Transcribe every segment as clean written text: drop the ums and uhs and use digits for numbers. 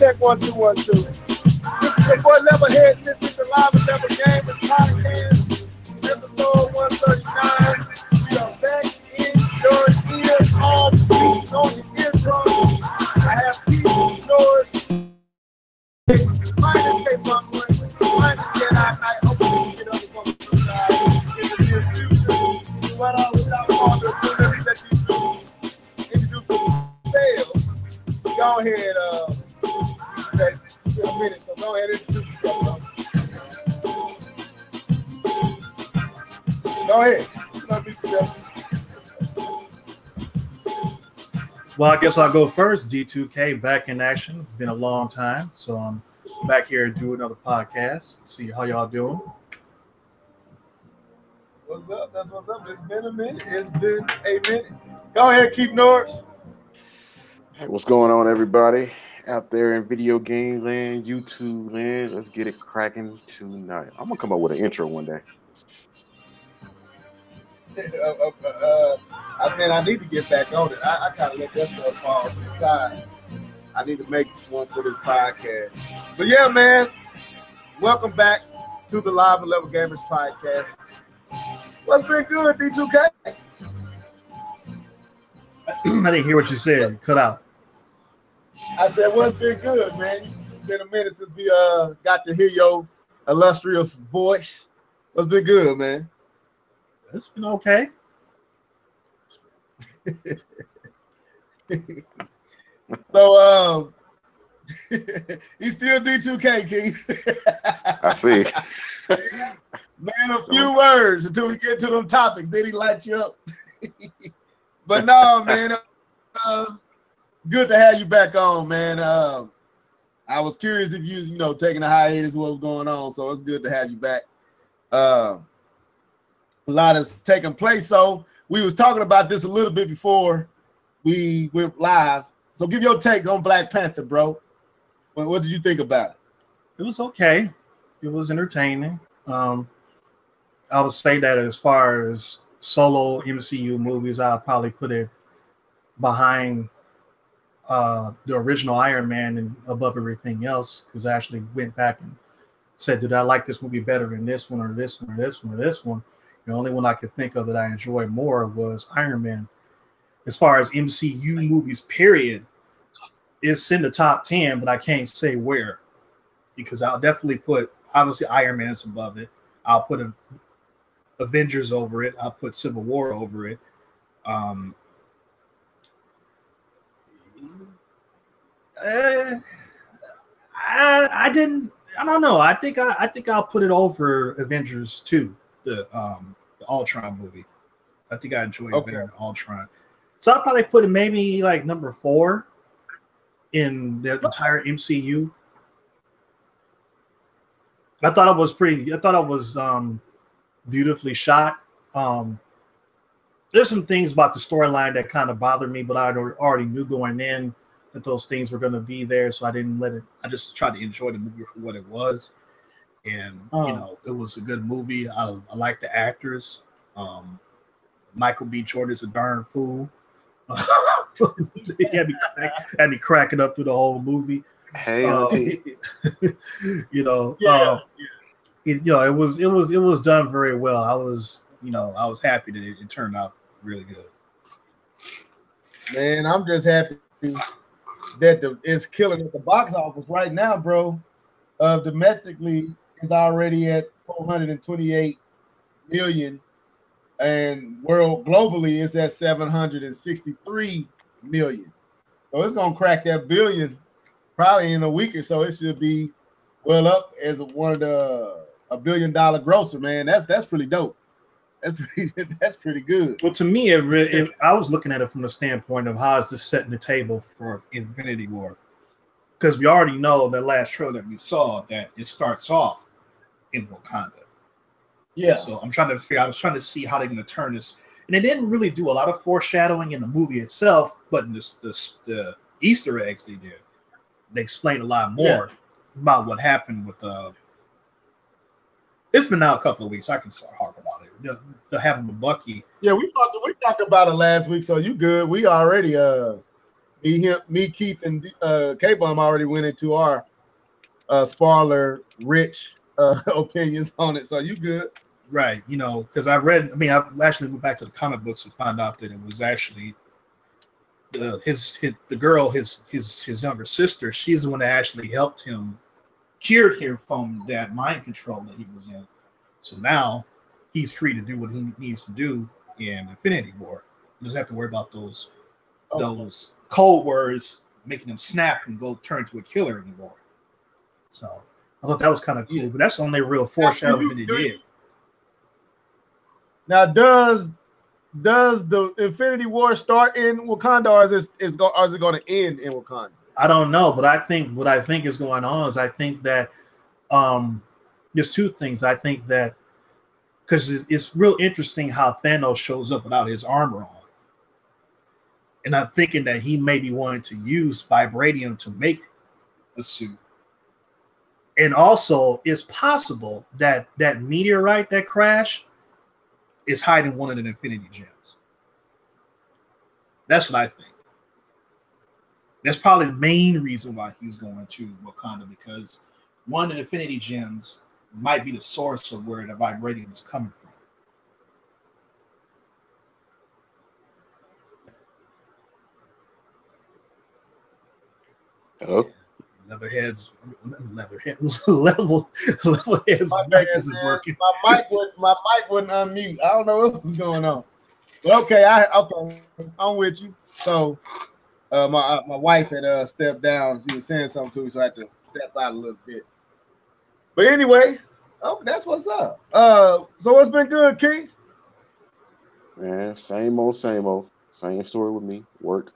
Check 1 2 1 2. This is your boy Levelhead. This is the Live and Level Gamers podcast, episode 139. We are back in your ears, all beats on the intro. I have TV yours. Minus K-Pop, minus Jedi Knight. Hopefully we get up on the side in the near future. But without further ado, let me let these dudes introduce themselves. Go ahead, okay, it's been a minute, so go ahead and introduce yourself. Go ahead, introduce yourself. Well, I guess I'll go first. D2K back in action. Been a long time, so I'm back here to do another podcast. See how y'all doing. What's up? That's what's up. It's been a minute. It's been a minute. Go ahead, keep Norris. Hey, what's going on, everybody out there in video game land, YouTube land? Let's get it cracking tonight. I'm gonna come up with an intro one day. I need to get back on it. I kind of let that stuff fall to the side. I need to make one for this podcast. But yeah, man, welcome back to the Live and Level Gamers podcast. What's been good, D2K? I didn't hear what you said. Cut out. I said, what's been good, man? It's been a minute since we got to hear your illustrious voice. What's been good, man? It's been okay. So, he's still D2K, King. I see. Man, a few words until we get to them topics. Then he light you up. But no, man, good to have you back on, man. I was curious if you taking a hiatus, what was going on. So it's good to have you back. A lot has taken place. So we was talking about this a little bit before we went live. So give your take on Black Panther, bro. What did you think about it? It was okay. It was entertaining. I would say that as far as solo MCU movies, I'll probably put it behind the original Iron Man and above everything else, because I actually went back and said, did I like this movie better than this one or this one or this one or this one? The only one I could think of that I enjoyed more was Iron Man. As far as MCU movies, period, it's in the top 10, but I can't say where, because I'll definitely put, obviously, Iron Man's above it. I'll put Avengers over it. I'll put Civil War over it. I don't know. I think I'll put it over Avengers 2, the Ultron movie. I think I enjoyed it better than Ultron. So I'll probably put it maybe like number 4 in the entire MCU. I thought it was beautifully shot. There's some things about the storyline that kind of bothered me, but I already knew going in that those things were going to be there, so I didn't let it. I just tried to enjoy the movie for what it was, and it was a good movie. I like the actors. Michael B. Jordan's a darn fool. He had me cracking up through the whole movie. Hey, it was done very well. I was happy that it turned out really good. Man, I'm just happy that it's killing at the box office right now, bro. Domestically, it's already at 428 million, and globally, it's at 763 million. So it's gonna crack that billion probably in a week or so. It should be well up as one of the $1 billion grosser, man. That's pretty dope. That's pretty good. Well, to me, I was looking at it from the standpoint of how is this setting the table for Infinity War, because we already know the last trailer that we saw that it starts off in Wakanda. Yeah. So I was trying to see how they're going to turn this, and they didn't really do a lot of foreshadowing in the movie itself, but in the Easter eggs they did. They explained a lot more about what happened with it's been out a couple of weeks. I can start talk about it. The having with Bucky. Yeah, we talked about it last week, so you good. We already Me, Keith, and K-Bomb already went into our spoiler rich opinions on it. So you good? Right. You know, because I actually went back to the comic books and found out that it was actually the girl, his younger sister. She's the one that actually helped him, cured him from that mind control that he was in. So now he's free to do what he needs to do in Infinity War. He doesn't have to worry about those code words making him snap and go turn to a killer anymore. So I thought that was kind of cool, but that's the only real foreshadowing that he did. Now, does the Infinity War start in Wakanda, or is it going to end in Wakanda? I don't know, but what I think is going on is I think that there's two things. I think that because it's real interesting how Thanos shows up without his armor on. And I'm thinking that he may be wanting to use vibranium to make the suit. And also, it's possible that that meteorite that crashed is hiding one of the Infinity Gems. That's what I think. That's probably the main reason why he's going to Wakanda, because one of the Infinity Gems might be the source of where the vibranium is coming from. Hello? Level heads. Level heads. My mic isn't working. My mic wouldn't unmute. I don't know what was going on. But okay, I'm with you. So my wife had stepped down. She was saying something to me, so I had to step out a little bit. But anyway, that's what's up. So what's been good, Keith? Man, same old. Same story with me. Work.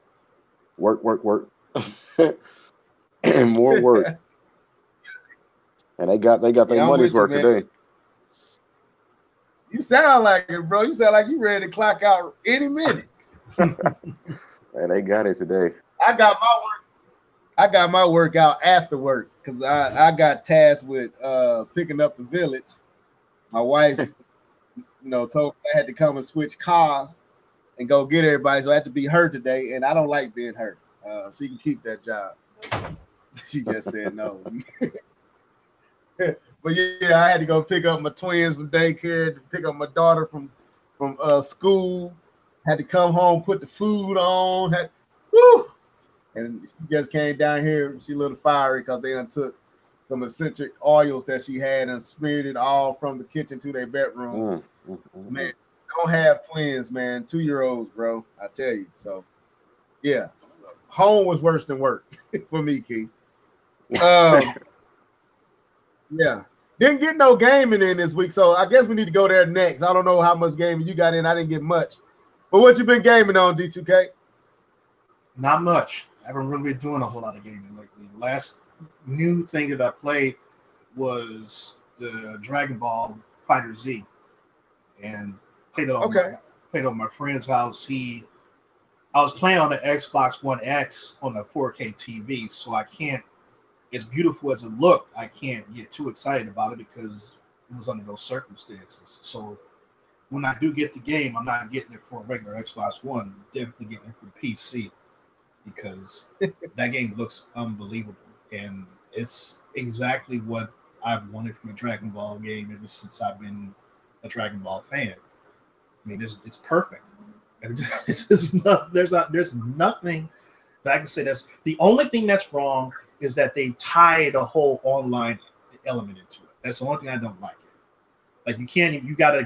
And more work. And they got their money's worth today. You sound like it, bro. You sound like you ready to clock out any minute. And they got it today. I got my workout after work because I got tasked with picking up the village. My wife, told me I had to come and switch cars and go get everybody, so I had to be her today, and I don't like being her. She can keep that job. She just said no. But yeah, I had to go pick up my twins from daycare, to pick up my daughter from school. Had to come home, put the food on. And she just came down here. She a little fiery because they took some eccentric oils that she had and smeared it all from the kitchen to their bedroom. Man, don't have twins, man. 2-year-olds, bro. I tell you. So, yeah, home was worse than work for me, Keith. Yeah, didn't get no gaming in this week, so I guess we need to go there next. I don't know how much gaming you got in. I didn't get much, but what you been gaming on, D2K? Not much. I haven't really been doing a whole lot of gaming lately. The last new thing that I played was the Dragon Ball Fighter Z, and played it on my friend's house. I was playing on the Xbox One X on a 4K TV, so I can't. As beautiful as it looked, I can't get too excited about it because it was under those circumstances. So when I do get the game, I'm not getting it for a regular Xbox One. I'm definitely getting it for the PC because that game looks unbelievable. And it's exactly what I've wanted from a Dragon Ball game ever since I've been a Dragon Ball fan. I mean, it's perfect. There's nothing that I can say that's the only thing that's wrong is that they tied a whole online element into it. That's the only thing I don't like it. Like you gotta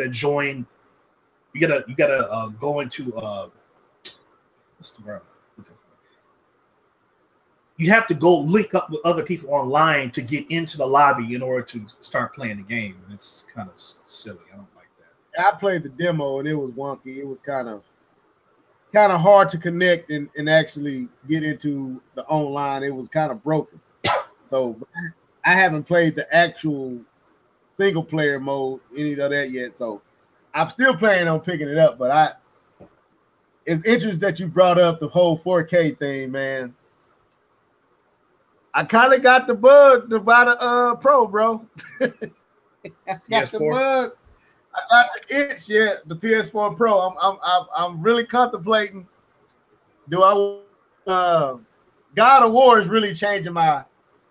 join, you gotta go into what's the word? You have to go link up with other people online to get into the lobby in order to start playing the game. And it's kind of silly. I don't like that. I played the demo and it was wonky. It was kind of hard to connect and actually get into the online. It was kind of broken. So I haven't played the actual single player mode, any of that yet. So I'm still planning on picking it up, but it's interesting that you brought up the whole 4K thing, man. I kind of got the bug to buy the Pro, bro. I got the bug. I got the itch, yeah, the PS4 Pro. I'm really contemplating. Do I God of War is really changing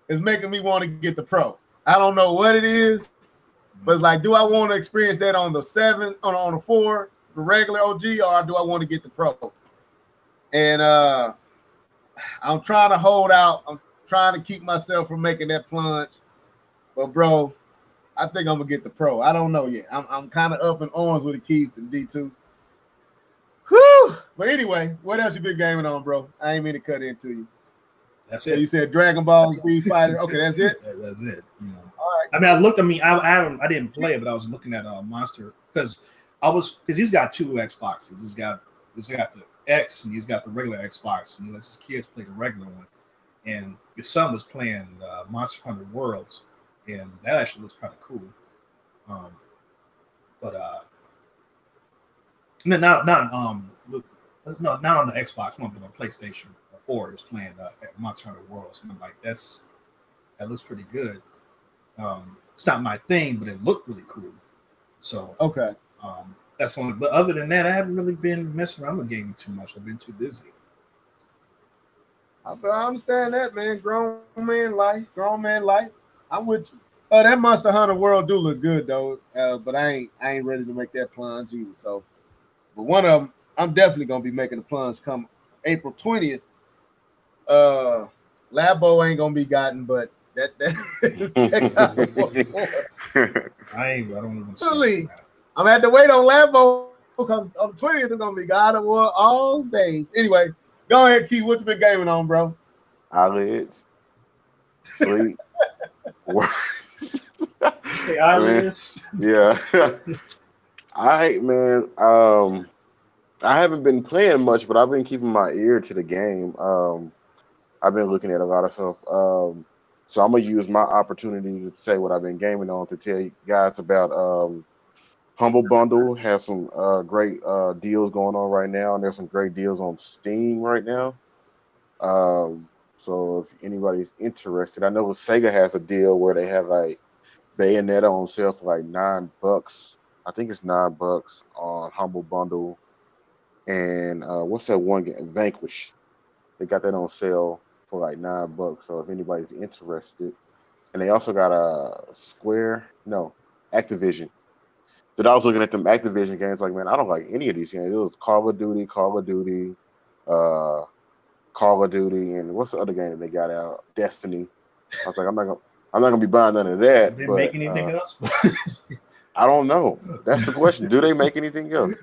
is making me want to get the Pro. I don't know what it is, but it's like, do I want to experience that on the 7, on the 4, the regular OG, or do I want to get the Pro? And I'm trying to hold out. I'm trying to keep myself from making that plunge. But bro, I think I'm gonna get the Pro. I don't know yet. I'm kind of up in arms with the Keith and D2. Whew. But anyway, what else you been gaming on, bro? I ain't mean to cut into you. That's so it. You said Dragon Ball Z Fighter. Okay, that's it. That's it. You know. All right. I mean, I looked. I mean, I didn't play it, but I was looking at Monster because he's got 2 Xboxes. He's got the X and he's got the regular Xbox. And he lets his kids play the regular one. And his son was playing Monster Hunter Worlds, and that actually looks kind of cool. Not on the Xbox One, but on PlayStation 4. It was playing Monster Hunter Worlds, and I'm like, that looks pretty good. It's not my thing, but it looked really cool. So okay, that's one. But other than that, I haven't really been messing around with gaming too much. I've been too busy. I understand that, man. Grown man life. I'm with you. That Monster Hunter World do look good though, but I ain't ready to make that plunge either. So, but one of them, I'm definitely gonna be making the plunge come April 20th. Labo ain't gonna be gotten, but that I don't even. Really, I'm gonna have to wait on Labo because on the 20th is gonna be God of War all days. Anyway, go ahead, Keith. What you been gaming on, bro? Eyelids, sleep. You say eyelids? Yeah. All right, man. I haven't been playing much, but I've been keeping my ear to the game. I've been looking at a lot of stuff. So I'm gonna use my opportunity to say what I've been gaming on to tell you guys about Humble Bundle. Has some great deals going on right now, and there's some great deals on Steam right now. So if anybody's interested, I know Sega has a deal where they have like Bayonetta on sale for like $9. I think it's $9 on Humble Bundle. And what's that one game? Vanquish. They got that on sale for like $9. So if anybody's interested, and they also got Activision. That I was looking at them Activision games, like, man, I don't like any of these games. It was Call of Duty, and what's the other game that they got out? Destiny. I was like, I'm not gonna be buying none of that. They make anything else? I don't know. That's the question. Do they make anything else?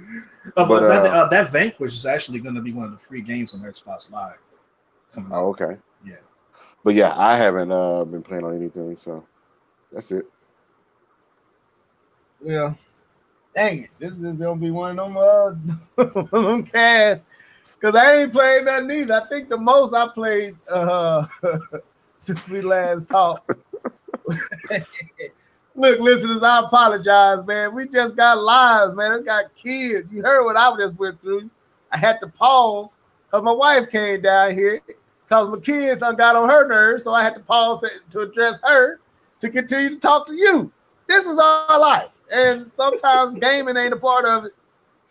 But that Vanquish is actually going to be one of the free games on Xbox Live. Oh, okay. Yeah. But yeah, I haven't been playing on anything, so that's it. Well, dang it. This is going to be one of them casts. Because I ain't played nothing either. I think the most I played since we last talked. Look, listeners, I apologize, man. We just got lives, man. We got kids. You heard what I just went through. I had to pause because my wife came down here because my kids got on her nerves, so I had to pause to address her to continue to talk to you. This is our life, and sometimes gaming ain't a part of it.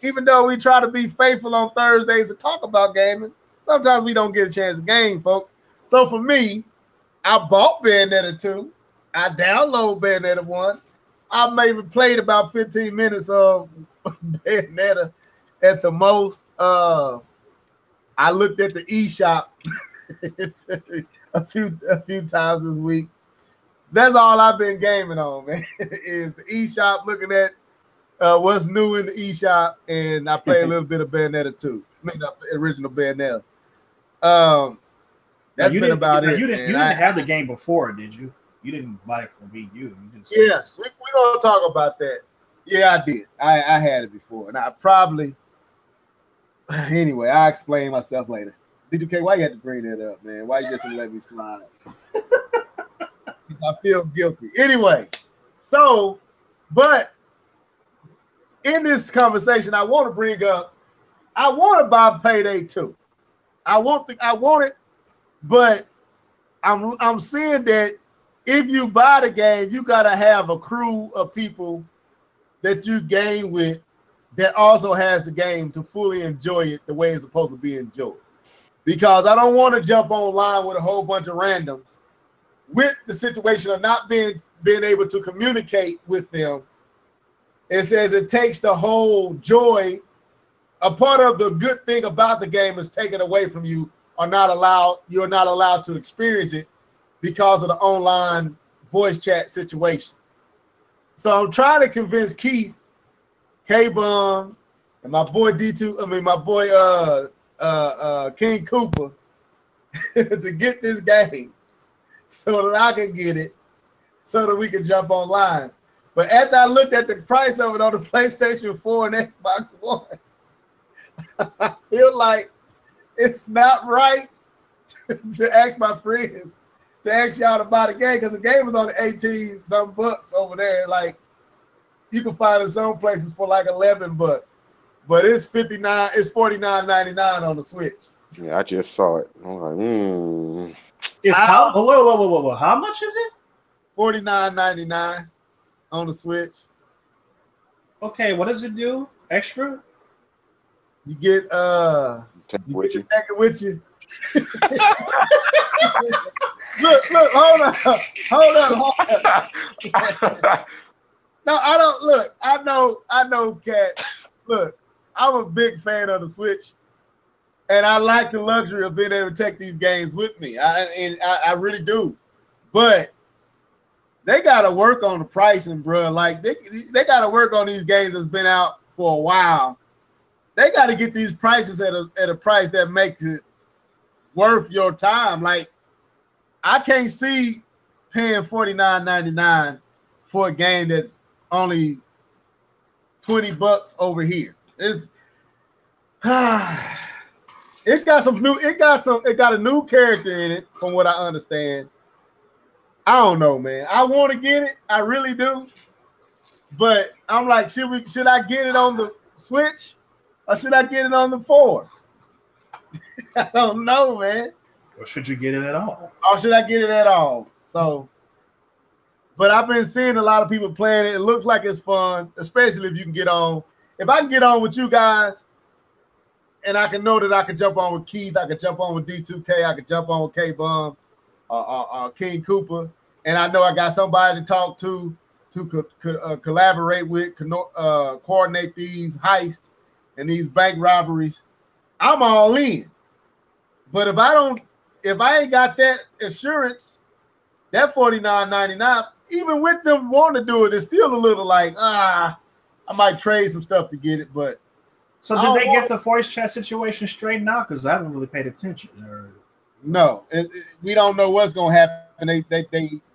Even though we try to be faithful on Thursdays to talk about gaming, sometimes we don't get a chance to game, folks. So for me, I bought Bayonetta 2. I downloaded Bayonetta 1. I maybe played about 15 minutes of Bayonetta at the most. I looked at the eShop a few times this week. That's all I've been gaming on, man, is the eShop, looking at what's new in the eShop, and I play a little bit of Bayonetta 2. I mean, the original Bayonetta. That's been about it. You didn't have the game before, did you? You didn't buy it for Wii U. Yes, we're going to talk about that. Yeah, I did. I had it before, and I probably... Anyway, I'll explain myself later. DK, why you had to bring that up, man? Why you just let me slide? I feel guilty. Anyway, so, but in this conversation, I want to bring up, I want to buy Payday 2. I want it, but I'm seeing that if you buy the game, you got to have a crew of people that you game with that also has the game to fully enjoy it the way it's supposed to be enjoyed. because I don't want to jump online with a whole bunch of randoms with the situation of not being able to communicate with them. It says it takes the whole joy. A part of the good thing about the game is taken away from you, or not allowed. You're not allowed to experience it because of the online voice chat situation. So I'm trying to convince Keith, K-Bum, and my boy D2. I mean, my boy King Cooper to get this game so that I can get it, so that we can jump online. But after I looked at the price of it on the PlayStation 4 and Xbox One, I feel like it's not right to ask my friends, to ask y'all to buy the game, because the game is on 18 some bucks over there. Like, you can find it in some places for like 11 bucks, but it's $49.99 on the Switch. Yeah, I just saw it. I'm like, It's how? Whoa! How much is it? $49.99 on the Switch. Okay, what does it do? Extra? You get take you with get you. it with you. look, hold on. No, I don't look. I know, Cat. Look, I'm a big fan of the Switch, and I like the luxury of being able to take these games with me. I really do. But they gotta work on the pricing, bro. Like they gotta work on these games that's been out for a while. They got to get these prices at a price that makes it worth your time. Like, I can't see paying $49.99 for a game that's only $20 over here. It got a new character in it, from what I understand. I don't know, man. I want to get it, I really do, but I'm like, should I get it on the Switch? Or should I get it on the 4? I don't know, man. Or should you get it at all? Or should I get it at all? So, but I've been seeing a lot of people playing it. It looks like it's fun, especially if you can get on. If I can get on with you guys, and I can know that I can jump on with Keith, I can jump on with D2K, I can jump on with K-Bum, King Cooper, and I know I got somebody to talk to collaborate with, coordinate these heists and these bank robberies, I'm all in. But if I ain't got that assurance, that $49.99, even with them wanting to do it, it's still a little like, I might trade some stuff to get it. But so did they get the voice chat situation straightened out? Because I haven't really paid attention. No, we don't know what's going to happen.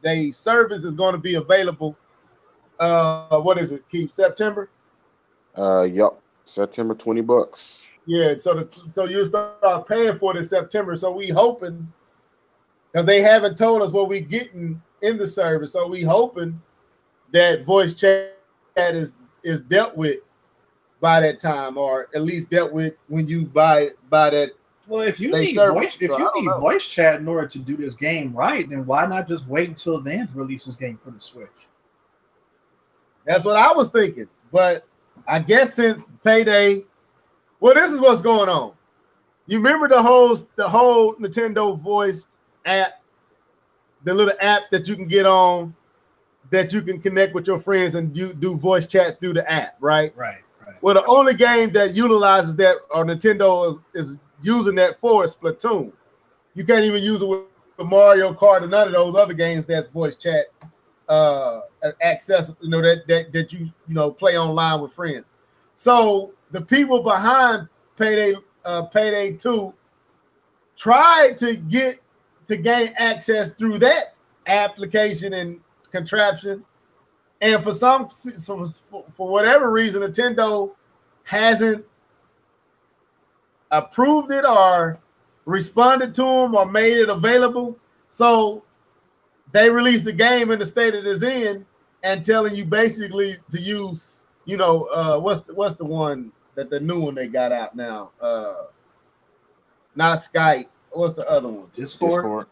They service is going to be available. What is it? Keep September? Yup. September, $20. Yeah, so you start paying for it in September. So we hoping, because they haven't told us what we getting in the service. So we hoping that voice chat is dealt with by that time, or at least dealt with when you buy that. Well, if you need service, voice chat in order to do this game right, then why not just wait until then to release this game for the Switch? That's what I was thinking, but I guess since Payday, well, this is what's going on. You remember the whole Nintendo Voice app, the little app that you can get on, that you can connect with your friends and you do voice chat through the app, right? Right. Well, the only game that utilizes that, or Nintendo is using that for, is Splatoon. You can't even use it with Mario Kart or none of those other games that's voice chat access, that you play online with friends. So the people behind Payday 2 tried to gain access through that application and contraption, and for whatever reason, Nintendo hasn't approved it or responded to them or made it available. So they released the game in the state it is in, and telling you basically to use, what's the one that the new one they got out now? Not Skype. What's the other one? Discord.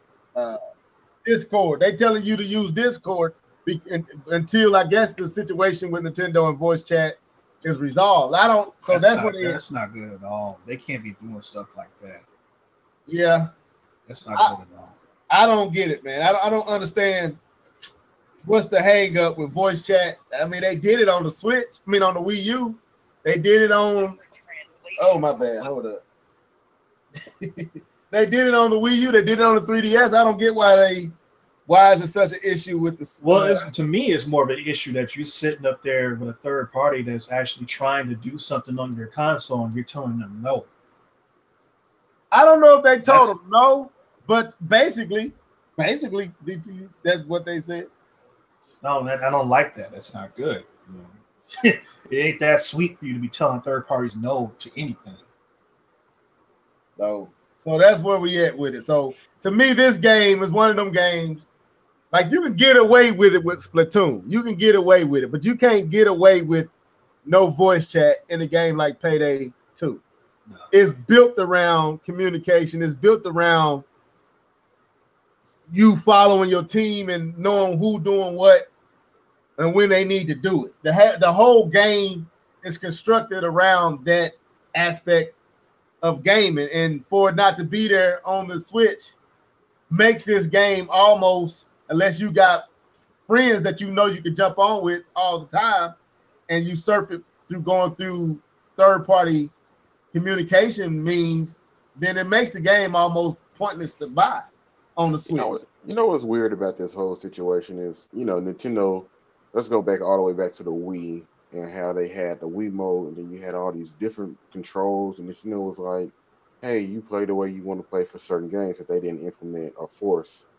Discord. They telling you to use Discord until, I guess, the situation with Nintendo and voice chat is resolved. That's not good at all. They can't be doing stuff like that. Yeah. That's not good at all. I don't get it, man. I don't understand what's the hang up with voice chat. I mean, they did it on the Switch. I mean, on the Wii U. They did it on. Oh, my bad. Hold up. They did it on the Wii U. They did it on the 3DS. I don't get why is it such an issue with the. Well, to me, it's more of an issue that you're sitting up there with a third party that's actually trying to do something on your console and you're telling them no. I don't know if they told them no, but basically, that's what they said. No, I don't like that. That's not good. It ain't that sweet for you to be telling third parties no to anything. So that's where we at with it. So to me, this game is one of them games. Like, you can get away with it with Splatoon. You can get away with it, but you can't get away with no voice chat in a game like Payday 2. No. It's built around communication. It's built around you following your team and knowing who doing what and when they need to do it. The whole game is constructed around that aspect of gaming, and for it not to be there on the Switch makes this game almost, unless you got friends that you know you can jump on with all the time and you surf it through going through third-party communication means, then it makes the game almost pointless to buy on the Switch. You know what's weird about this whole situation is, Nintendo, let's go back all the way back to the Wii and how they had the Wii mode, and then you had all these different controls, and Nintendo was like, hey, you play the way you want to play for certain games that they didn't implement or force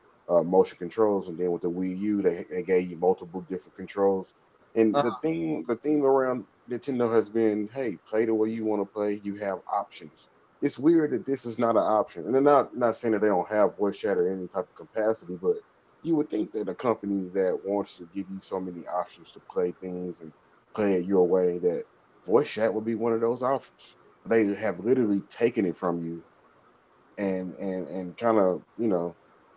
motion controls. And then with the Wii U, they gave you multiple different controls. And the theme around Nintendo has been, hey, play the way you want to play. You have options. It's weird that this is not an option. And they're not saying that they don't have voice chat or any type of capacity, but you would think that a company that wants to give you so many options to play things and play it your way, that voice chat would be one of those options. They have literally taken it from you and kind of,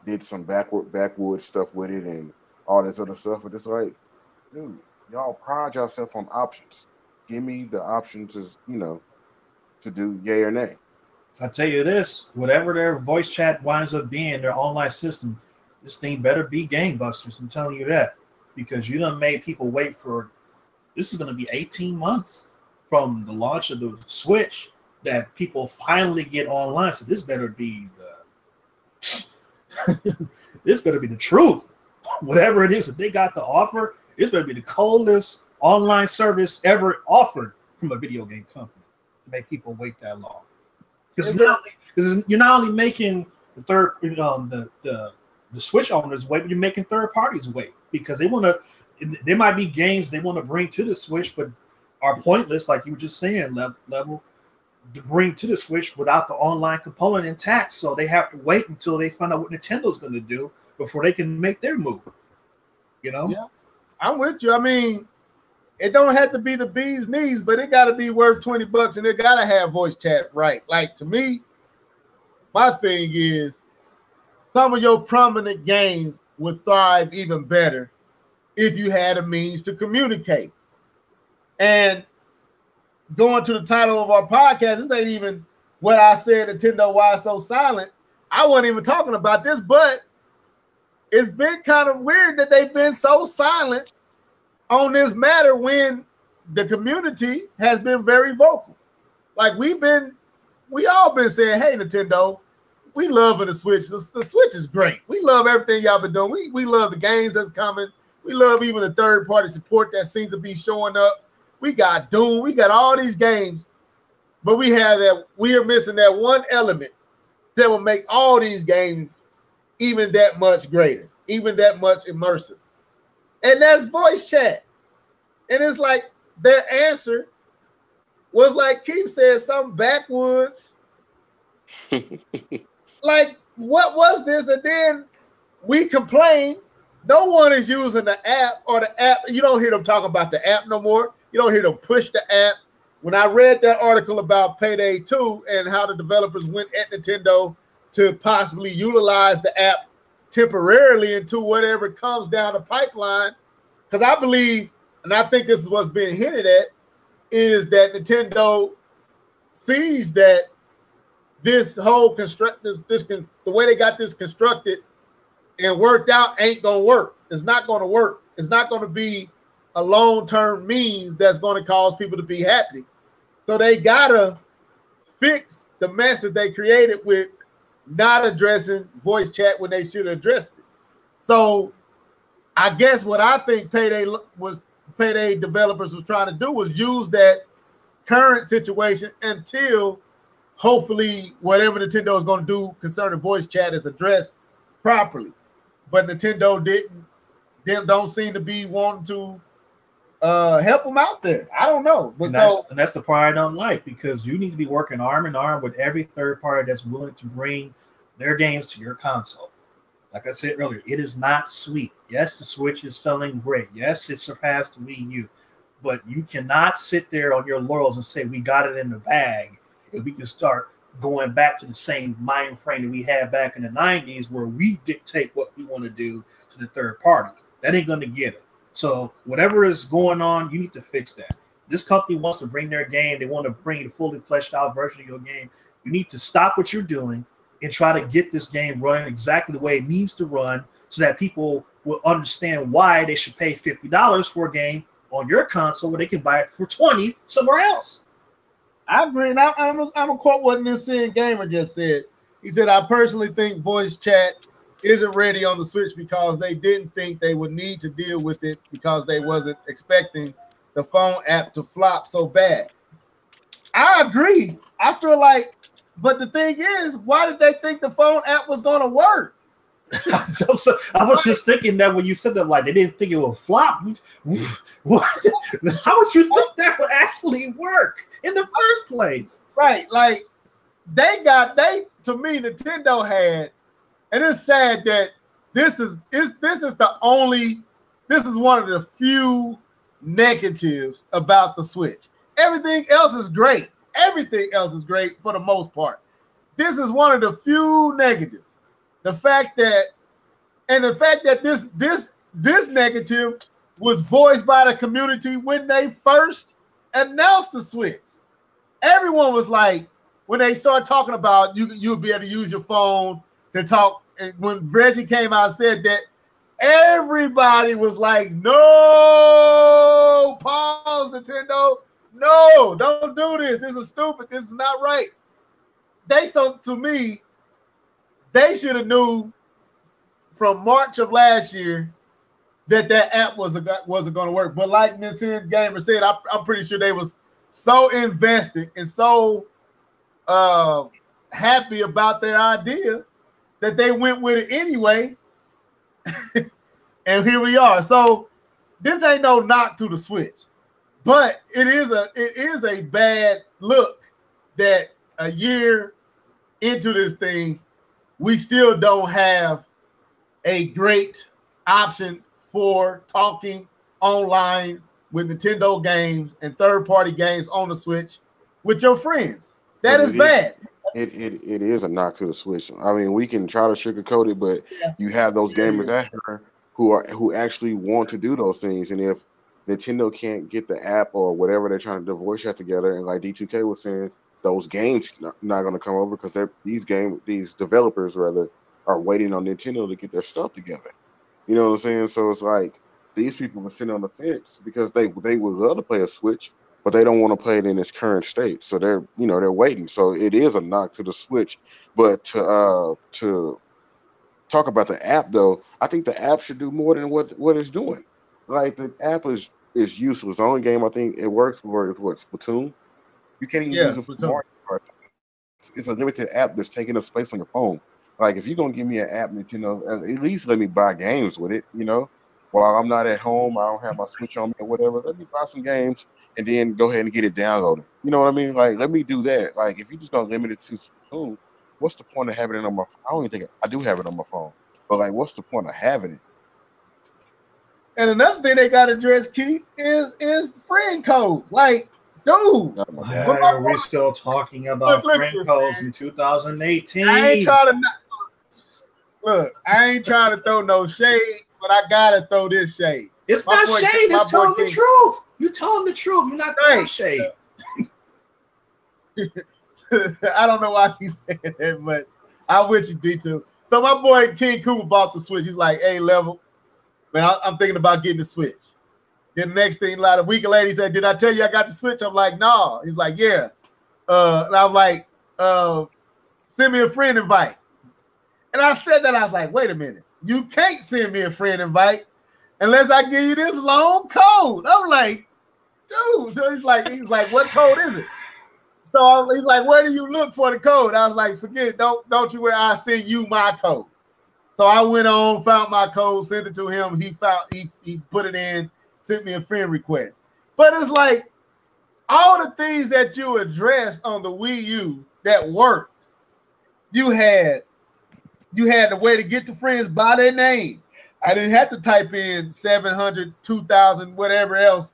did some backwood stuff with it and all this other stuff. But it's like, dude, y'all pride yourself on options. Give me the options as, to do yay or nay. I tell you this, whatever their voice chat winds up being, their online system, this thing better be gangbusters. I'm telling you that, because you done made people wait for, this is going to be 18 months from the launch of the Switch that people finally get online. So this better be this better be the truth. Whatever it is that they got to offer, this better be the coldest online service ever offered from a video game company to make people wait that long. Because you're not only making the Switch owners wait, but you're making third parties wait, because they want to. There might be games they want to bring to the Switch, but are pointless, like you were just saying, level to bring to the Switch without the online component intact. So they have to wait until they find out what Nintendo's going to do before they can make their move. Yeah, I'm with you. I mean, it don't have to be the bee's knees, but it got to be worth $20, and it got to have voice chat right. Like, to me, my thing is, some of your prominent games would thrive even better if you had a means to communicate. And going to the title of our podcast, this ain't even what I said, Nintendo, why so silent. I wasn't even talking about this, but it's been kind of weird that they've been so silent on this matter when the community has been very vocal. Like, we all been saying, hey, Nintendo, we love the Switch. The Switch is great. We love everything y'all been doing. We love the games that's coming. We love even the third-party support that seems to be showing up. We got Doom. We got all these games, but we are missing that one element that will make all these games even that much greater, even that much immersive. And that's voice chat. And it's like their answer was, like Keith said, some backwoods. Like, what was this? And then we complain. No one is using the app, or the app. You don't hear them talk about the app no more. You don't hear them push the app. When I read that article about Payday 2 and how the developers went at Nintendo to possibly utilize the app temporarily until whatever comes down the pipeline, because I believe, and I think this is what's being hinted at, is that Nintendo sees that this whole the way they got this constructed and worked out ain't gonna work. It's not gonna work. It's not gonna be a long-term means that's gonna cause people to be happy. So they gotta fix the mess that they created with not addressing voice chat when they should have addressed it. So I guess what I think Payday developers was trying to do was use that current situation until hopefully whatever Nintendo is going to do concerning voice chat is addressed properly. But Nintendo don't seem to be wanting to help them out there. I don't know. But and that's the part I don't like, because you need to be working arm in arm with every third party that's willing to bring their games to your console. Like I said earlier, it is not sweet. Yes, the Switch is selling great. Yes, it surpassed the Wii U. But you cannot sit there on your laurels and say we got it in the bag and we can start going back to the same mind frame that we had back in the 90s where we dictate what we want to do to the third parties. That ain't going to get it. So whatever is going on, you need to fix that. This company wants to bring their game. They want to bring the fully fleshed out version of your game. You need to stop what you're doing and try to get this game running exactly the way it needs to run so that people will understand why they should pay $50 for a game on your console when they can buy it for $20 somewhere else. I agree. And I'm going to quote what Insane Gamer just said. He said, I personally think voice chat isn't ready on the Switch because they didn't think they would need to deal with it because they wasn't expecting the phone app to flop so bad. I agree. I feel like, but the thing is, why did they think the phone app was going to work? I was just thinking that when you said that, like, they didn't think it would flop. What? How would you think that would actually work in the first place? Right. Like, to me, Nintendo had, and it's sad that this is one of the few negatives about the Switch. Everything else is great. Everything else is great for the most part. This is one of the few negatives. The fact that this negative was voiced by the community when they first announced the Switch. Everyone was like, when they started talking about you'll be able to use your phone to talk. And when Reggie came out and said that, everybody was like, no, pause, Nintendo. No, don't do this. This is stupid. This is not right. To me, they should have knew from March of last year that app wasn't going to work. But like Miss Gamer said, I'm pretty sure they was so invested and so happy about their idea that they went with it anyway. And here we are. So this ain't no knock to the Switch, but it is a bad look that a year into this thing, we still don't have a great option for talking online with Nintendo games and third-party games on the Switch with your friends. That is bad. It is a knock to the Switch. I mean, we can try to sugarcoat it, but you have those gamers out here who actually want to do those things. And if Nintendo can't get the app or whatever they're trying to do voice chat together, and like D2K was saying, those games not going to come over because these developers rather are waiting on Nintendo to get their stuff together. You know what I'm saying? So it's like these people are sitting on the fence because they would love to play a Switch, but they don't want to play it in its current state. So they're waiting. So it is a knock to the Switch. But to talk about the app though, I think the app should do more than what it's doing. Like the app is useless. The only game I think it works for is Splatoon. You can't even use it for Mario Kart. It's a limited app that's taking up space on your phone. Like if you're gonna give me an app, Nintendo, at least let me buy games with it. While I'm not at home, I don't have my Switch on me or whatever. Let me buy some games and then go ahead and get it downloaded. You know what I mean? Like let me do that. Like if you're just gonna limit it to Splatoon, what's the point of having it on my phone? I don't even think I do have it on my phone, but like, what's the point of having it? And another thing they got to address, Keith, is friend codes. Like, dude, why are we still talking about friend codes in 2018? I ain't trying to throw no shade, but I gotta throw this shade. It's not shade. It's telling the truth. You telling the truth. You're not throwing shade. I don't know why I keep saying that, but I'm with you, D2. So my boy King Cooper bought the Switch. He's like, hey, level, man, I'm thinking about getting the Switch. Then the next thing, like a week later, he said, did I tell you I got the Switch? I'm like, no. He's like, yeah. And I'm like, send me a friend invite. And I said that, I was like, wait a minute. You can't send me a friend invite unless I give you this long code. I'm like, dude. So he's like, what code is it? So he's like, where do you look for the code? I was like, forget it. Don't you worry. I'll send you my code. So I went on, found my code, sent it to him. He put it in, sent me a friend request. But it's like all the things that you addressed on the Wii U that worked, you had the way to get the friends by their name. I didn't have to type in 700, 2,000, whatever else.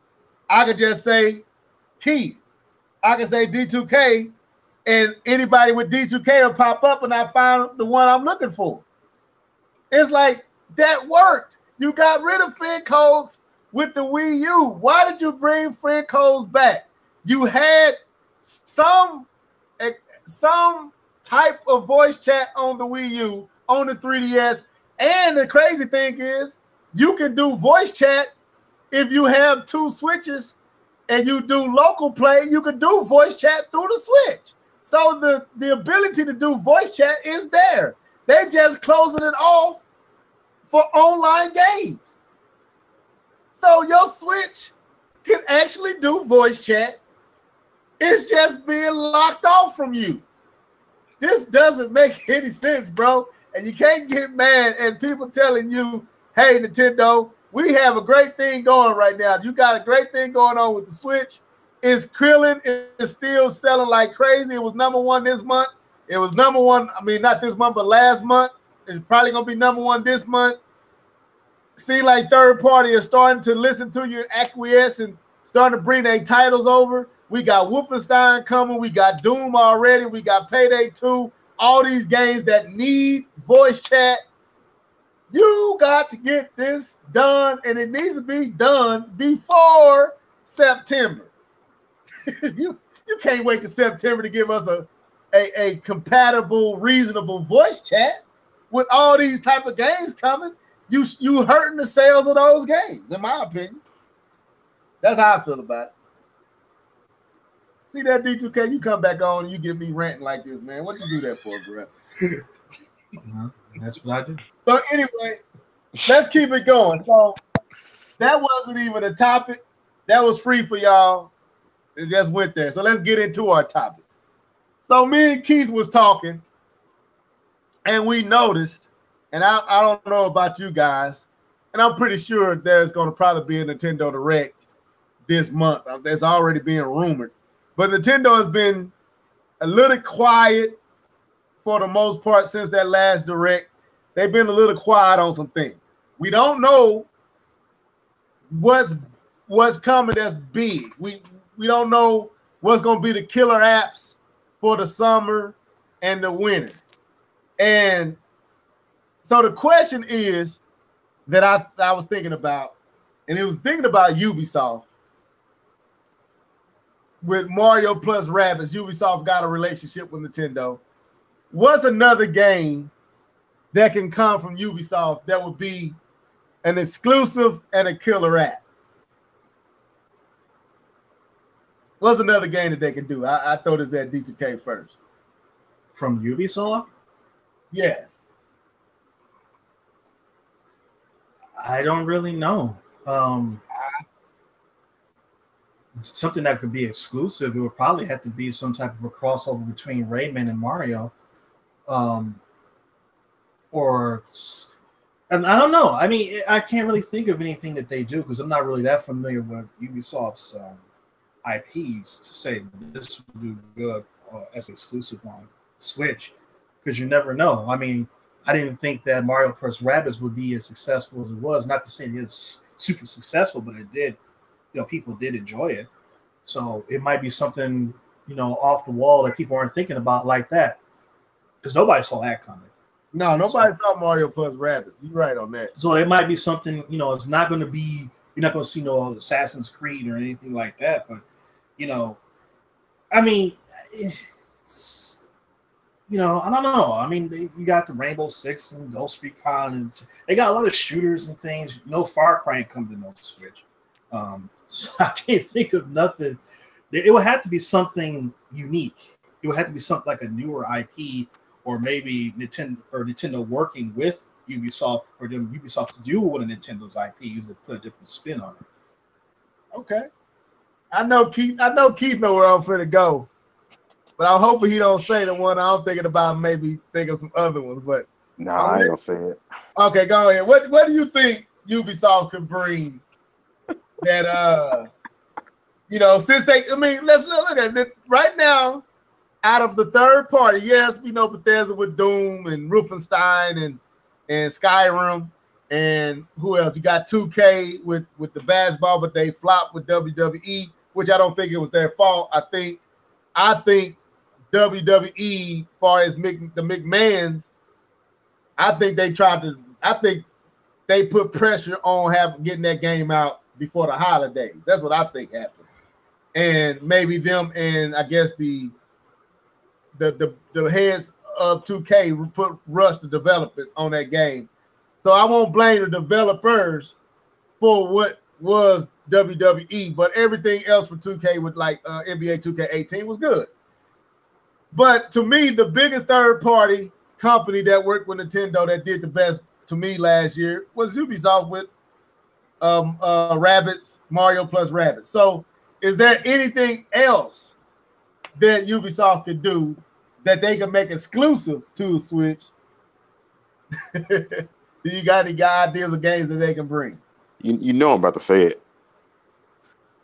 I could just say Keith. I can say D2K, and anybody with D2K will pop up, and I found the one I'm looking for. It's like that worked. You got rid of friend codes with the Wii U. Why did you bring friend codes back? You had some type of voice chat on the Wii U, on the 3DS, and the crazy thing is you can do voice chat if you have two Switches and you do local play, you can do voice chat through the Switch. So the ability to do voice chat is there. They just closing it off for online games. So your Switch can actually do voice chat. It's just being locked off from you. This doesn't make any sense, bro. And you can't get mad at people telling you, hey, Nintendo, we have a great thing going right now. You got a great thing going on with the Switch. It's Krillin is still selling like crazy. It was #1 this month. It was #1, I mean, not this month, but last month. It's probably going to be #1 this month. See, like third party are starting to listen to you, acquiesce, and starting to bring their titles over. We got Wolfenstein coming. We got Doom already. We got Payday 2. All these games that need voice chat. You got to get this done, and it needs to be done before September. you can't wait to September to give us a compatible, reasonable voice chat with all these type of games coming. You hurting the sales of those games, in my opinion. That's how I feel about it. See that, D2K? You come back on and you get me ranting like this, man. What you do that for, bro? That's what I do. So anyway, let's keep it going. So that wasn't even a topic. That was free for y'all. It just went there. So let's get into our topics. So me and Keith was talking, and we noticed, and I don't know about you guys, and I'm pretty sure there's going to probably be a Nintendo Direct this month. That's already being rumored. But Nintendo has been a little quiet for the most part since that last Direct. They've been a little quiet on some things. We don't know what's coming that's big. We don't know what's going to be the killer apps for the summer and the winter. And so the question is that I was thinking about, and it was thinking about Ubisoft. With Mario plus Rabbids, Ubisoft got a relationship with Nintendo. What's another game that can come from Ubisoft that would be an exclusive and a killer app? What's another game that they can do? I throw this at D2K first. From Ubisoft? Yes. I don't really know. Something that could be exclusive, it would probably have to be some type of a crossover between Rayman and Mario. Or and I don't know. I mean, I can't really think of anything that they do because I'm not really that familiar with Ubisoft's IPs to say this would do good as exclusive on Switch, because you never know. I mean, I didn't think that Mario plus Rabbids would be as successful as it was. Not to say it's super successful, but it did. You know, people did enjoy it. So it might be something, you know, off the wall that people aren't thinking about like that, because nobody saw that coming. No, nobody saw Mario plus Rabbids. You're right on that. So it might be something, you know, it's not going to be, you're not going to see no Assassin's Creed or anything like that. But, you know, I mean, you know, I don't know. I mean, you got the Rainbow Six and Ghost Recon, and they got a lot of shooters and things. No Far Cry comes to no Switch. So I can't think of nothing. It would have to be something unique. It would have to be something like a newer IP, or maybe Nintendo working with Ubisoft for them. Ubisoft to do what a Nintendo's IP is to put a different spin on it. Okay, I know Keith know where I'm finna go, but I'm hoping he don't say the one I'm thinking about. Maybe think of some other ones, but nah, I ain't gonna say it. Okay, go ahead. What do you think Ubisoft could bring that you know, since let's look at it right now. Out of the third party, yes, we know Bethesda with Doom and Wolfenstein and Skyrim, and who else? You got 2K with the basketball, but they flopped with WWE, which I don't think it was their fault. I think WWE, far as the McMahons, I think they put pressure on getting that game out before the holidays. That's what I think happened. And maybe them and I guess the heads of 2K put rush to develop it on that game. So I won't blame the developers for what was WWE, but everything else for 2K with like NBA 2K18 was good. But to me, the biggest third-party company that worked with Nintendo that did the best to me last year was Ubisoft with Rabbids, Mario plus Rabbids. So is there anything else that Ubisoft could do that they can make exclusive to the Switch? Do you got any ideas of games that they can bring? You know I'm about to say it.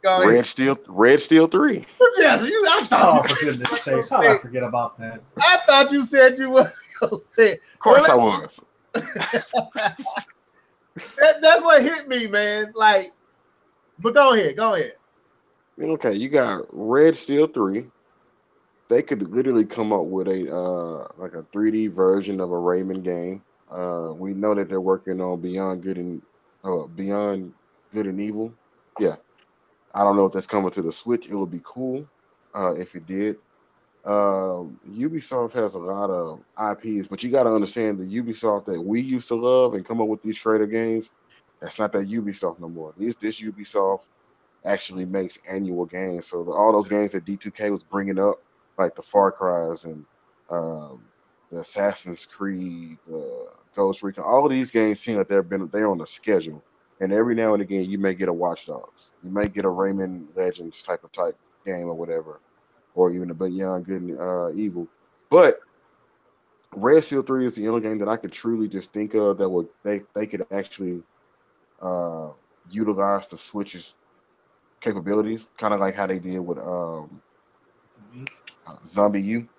Red Steel 3. Yes, for goodness sakes, how did I forget about that? I thought you said you wasn't gonna say it. Of course I was. That's what hit me, man. Like, but go ahead. Okay, you got Red Steel 3. They could literally come up with a like a 3D version of a Rayman game. We know that they're working on Beyond Good and Evil. Yeah, I don't know if that's coming to the Switch. It would be cool if it did. Ubisoft has a lot of IPs, but you got to understand the Ubisoft that we used to love and come up with these creative games. That's not that Ubisoft no more. This Ubisoft actually makes annual games. So all those games that D2K was bringing up, like the Far Cries and the Assassin's Creed, Ghost Recon, all of these games seem like they're on a schedule. And every now and again, you may get a Watch Dogs, you may get a Rayman Legends type game or whatever, or even a Beyond Good and Evil. But Red Steel 3 is the only game that I could truly just think of that they could actually utilize the Switch's capabilities, kind of like how they did with Zombie U.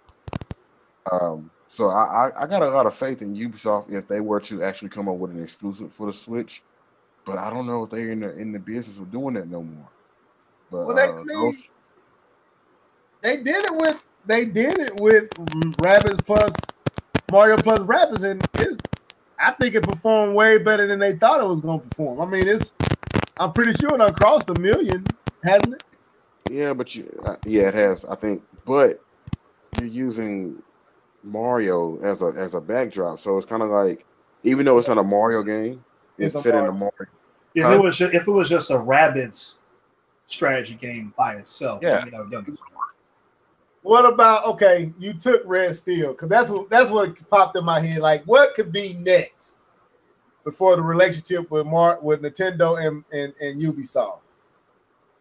So I got a lot of faith in Ubisoft if they were to actually come up with an exclusive for the Switch, but I don't know if they're in the business of doing that no more. But they did it with Rabbids plus Mario plus Rabbids, and I think it performed way better than they thought it was going to perform. I mean, I'm pretty sure it done crossed 1 million, hasn't it? Yeah, but it has, I think. But you're using Mario as a backdrop, so it's kind of like, even though it's not a Mario game, it's set in a Mario. If it was just a Rabbids strategy game by itself, yeah. I mean, I've done this. What about you took Red Steel, because that's what popped in my head. Like, what could be next before the relationship with Nintendo and Ubisoft?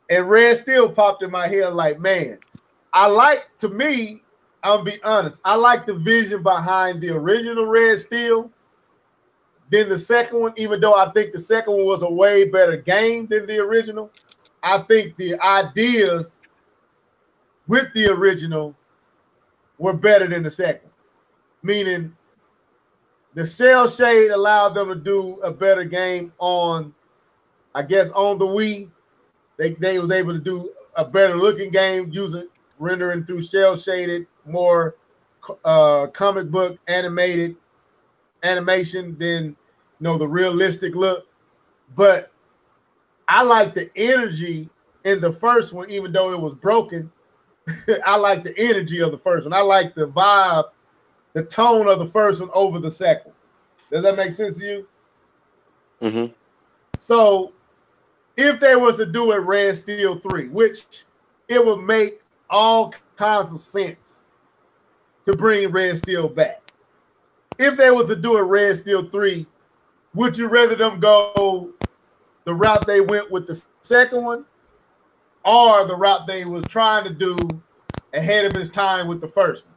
And Red Steel popped in my head. Like, man, I'm gonna be honest, I like the vision behind the original Red Steel than the second one, even though I think the second one was a way better game than the original. I think the ideas with the original were better than the second, meaning the cell shade allowed them to do a better game on the Wii. They was able to do a better looking game using rendering through cell shaded, more comic book animation than the realistic look. But I like the energy in the first one, even though it was broken. I like the energy of the first one. I like the vibe, the tone of the first one over the second. Does that make sense to you? Mm-hmm. So if they was to do it Red Steel 3, which it would make all kinds of sense to bring Red Steel back. If they was to do it Red Steel 3, would you rather them go the route they went with the second one or the route they was trying to do ahead of his time with the first one?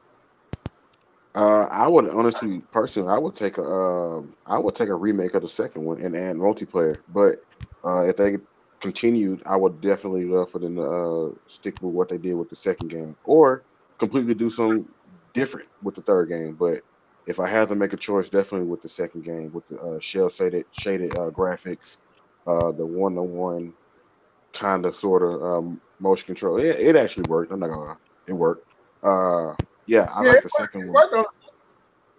I would honestly, personally, I would take a remake of the second one and add multiplayer. But if they continued, I would definitely love for them to stick with what they did with the second game, or completely do something different with the third game. But if I had to make a choice, definitely with the second game, with the shaded graphics, the one-on-one kind of sort of motion control. It actually worked. I'm not gonna lie, it worked. Yeah, I Yeah, like the second one.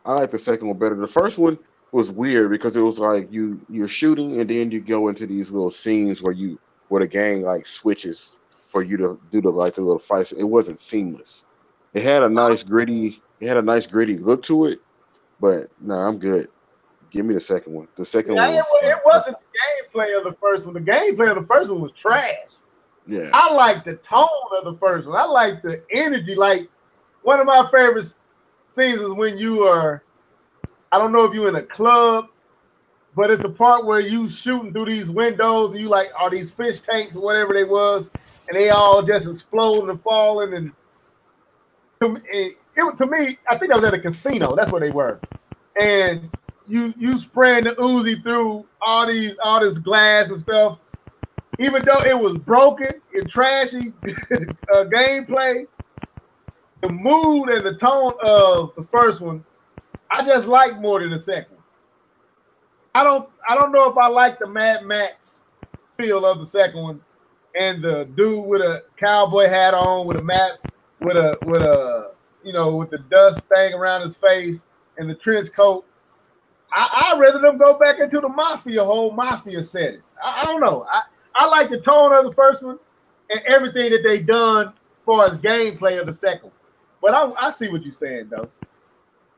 I like the second one better. The first one was weird because it was like you're shooting and then you go into these little scenes where the gang like switches for you to do the little fights. It wasn't seamless. It had a nice gritty look to it, but no, I'm good. Give me the second one. The second Yeah, one was it wasn't the gameplay of the first one. The gameplay of the first one was trash. yeah. I like the tone of the first one. I like the energy. Like one of my favorite scenes is when you are, I don't know if you're in a club, but it's the part where you shooting through these windows and you like are these fish tanks or whatever they was, and they all just exploding and falling. And to me, I think I was at a casino. That's where they were, and you spraying the Uzi through all this glass and stuff. Even though it was broken and trashy gameplay, the mood and the tone of the first one, I just like more than the second one. I don't know if I like the Mad Max feel of the second one and the dude with a cowboy hat on with a with the dust thing around his face and the trench coat. I'd rather them go back into the whole mafia setting. I don't know. I like the tone of the first one and everything that they done as far as gameplay of the second one. But I see what you're saying, though.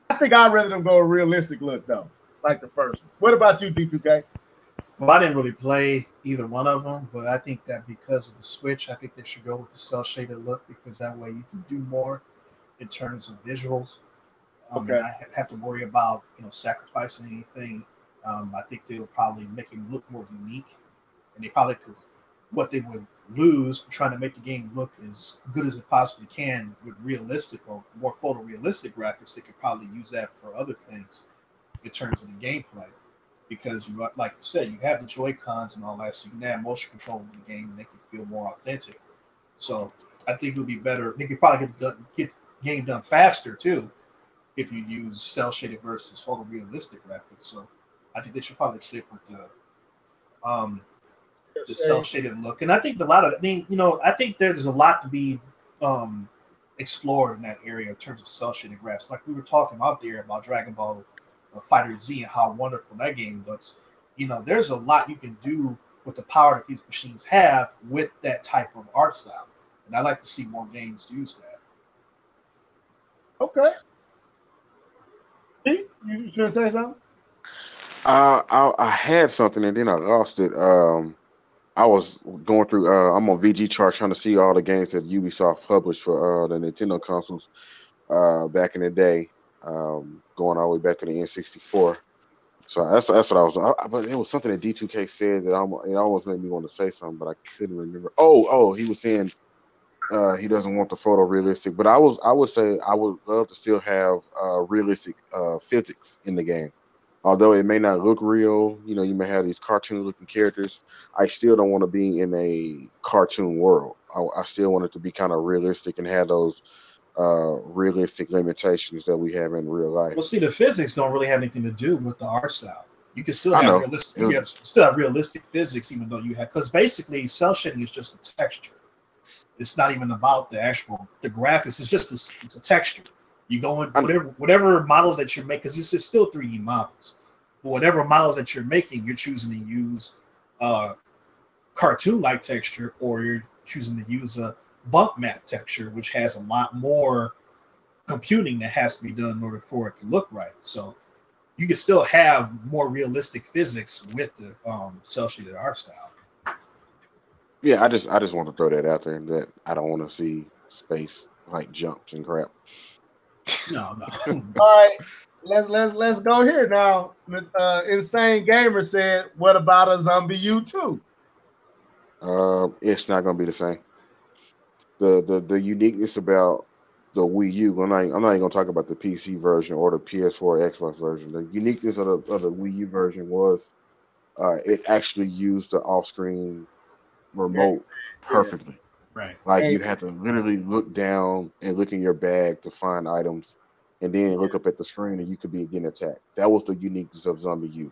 I think I'd rather them go a realistic look, though, like the first one. What about you, D2K? Well, I didn't really play either one of them, but I think that because of the Switch, I think they should go with the cell shaded look because that way you can do more in terms of visuals. Okay. I have to worry about sacrificing anything. I think they will probably make him look more unique, and they probably could. What they would lose for trying to make the game look as good as it possibly can with realistic or more photorealistic graphics, they could probably use that for other things in terms of the gameplay. Because, like you said, you have the Joy Cons and all that, so you can add motion control to the game and make it feel more authentic. So I think it would be better. They could probably get the game done faster too if you use cell shaded versus photorealistic graphics. So I think they should probably stick with the cell shaded look. And I think I think there's a lot to be explored in that area in terms of cell shaded graphics. Like we were talking out there about Dragon Ball Fighter Z and how wonderful that game looks. There's a lot you can do with the power that these machines have with that type of art style. And I'd like to see more games use that. Okay. You gonna say something? I had something and then I lost it. I was going through. I'm on VG chart trying to see all the games that Ubisoft published for the Nintendo consoles back in the day, going all the way back to the N64. So that's what I was doing. But it was something that D2K said that it almost made me want to say something, but I couldn't remember. Oh, he was saying he doesn't want the photorealistic, but I would say I would love to still have realistic physics in the game. Although it may not look real, you may have these cartoon-looking characters. I still don't want to be in a cartoon world. I still want it to be kind of realistic and have those realistic limitations that we have in real life. Well, see, the physics don't really have anything to do with the art style. You can still have realistic physics, even though you have, because basically cell shading is just a texture. It's not even about the graphics. It's a texture. You go in whatever models that you're making, because this is still 3D models. But whatever models that you're making, you're choosing to use cartoon-like texture, or you're choosing to use a bump map texture, which has a lot more computing that has to be done in order for it to look right. So you can still have more realistic physics with the cell shaded art style. Yeah, I just want to throw that out there that I don't want to see space like jumps and crap. No. All right, let's go here now. Insane Gamer said, "What about a Zombie U2?" It's not gonna be the same. The uniqueness about the Wii U. I'm not even gonna talk about the PC version or the PS4 Xbox version. The uniqueness of the Wii U version was it actually used the off-screen remote perfectly. Right. Like you had to literally look down and look in your bag to find items, and then look up at the screen, and you could be getting attacked. That was the uniqueness of Zombie U.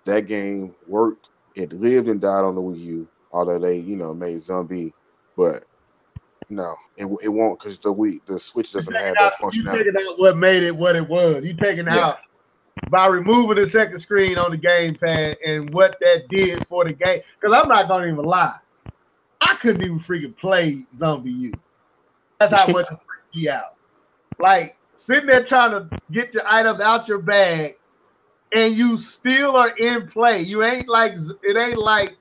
That game worked. It lived and died on the Wii U, although they made Zombie, but no, it won't, because the Switch doesn't have that functionality. You taking out what made it what it was. You taking out by removing the second screen on the gamepad and what that did for the game. Because I'm not gonna even lie, I couldn't even freaking play Zombie U. That's how much it freaked me out. Like sitting there trying to get your items out your bag, and you still are in play. It ain't like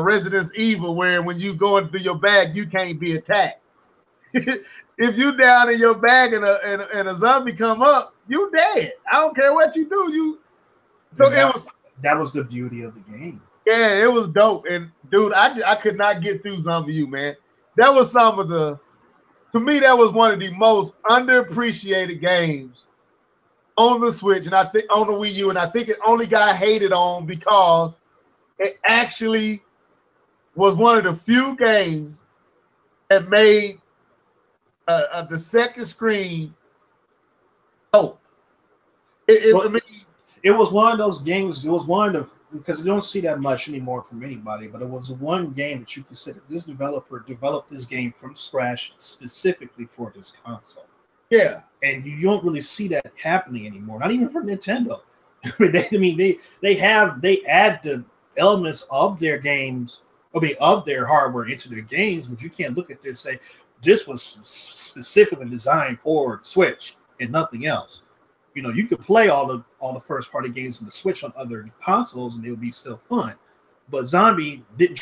Resident Evil, where when you go into your bag, you can't be attacked. If you down in your bag and a zombie come up, you dead. I don't care what you do. That was the beauty of the game. Yeah, it was dope. And dude, I could not get through Zombie U, man. That was to me, that was one of the most underappreciated games on the Switch, and I think on the Wii U, and I think it only got hated on because it actually was one of the few games that made the second screen dope. It was one of those games. It was one of because you don't see that much anymore from anybody, but it was one game that you consider this developer developed this game from scratch specifically for this console. Yeah, and you don't really see that happening anymore. Not even for Nintendo. They add the elements of their games, of their hardware into their games, but you can't look at this and say this was specifically designed for the Switch and nothing else. You could play all the first party games on the Switch on other consoles and it would be still fun. But Zombie U didn't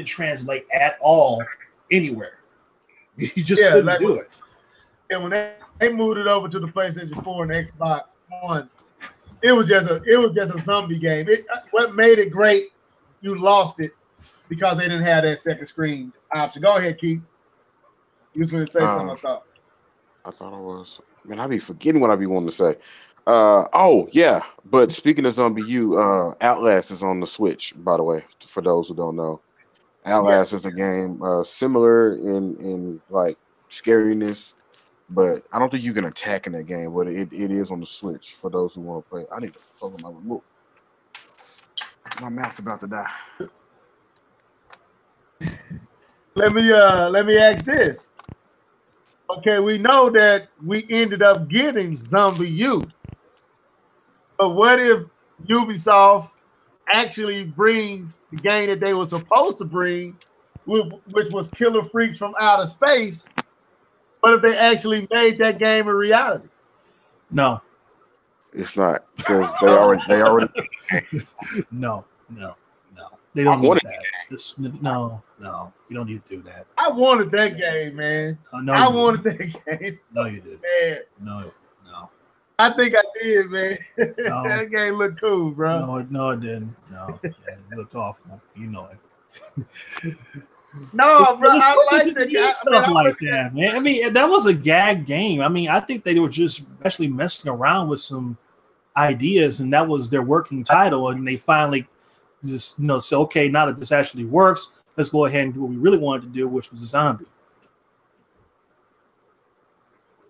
translate at all anywhere. You just couldn't do it. And when they moved it over to the PlayStation 4 and Xbox One, it was just a zombie game. What made it great, you lost it because they didn't have that second screen option. Go ahead, Keith. You was going to say something, I thought. I thought I was. Man, I be forgetting what I be wanting to say. Oh, yeah. But speaking of Zombie U, Outlast is on the Switch, by the way, for those who don't know. Outlast is a game similar in like scariness, but I don't think you can attack in that game, but it is on the Switch for those who want to play. I need to follow my remote. My mouse about to die. Let me ask this. Okay, we know that we ended up getting Zombie U. But what if Ubisoft actually brings the game that they were supposed to bring, which was Killer Freaks from Outer Space, but if they actually made that game a reality? No. It's not, because they already No. They don't need that. No, you don't need to do that. I wanted that game, man. I wanted that game. No, you didn't. Man. No. I think I did, man. No. That game looked cool, bro. No, it didn't. No, it looked awful. You know it. No, bro. I like the stuff like that, man. I mean, that was a gag game. I mean, I think they were just actually messing around with some ideas, and that was their working title. And they finally just say, okay, now that this actually works, let's go ahead and do what we really wanted to do, which was a zombie.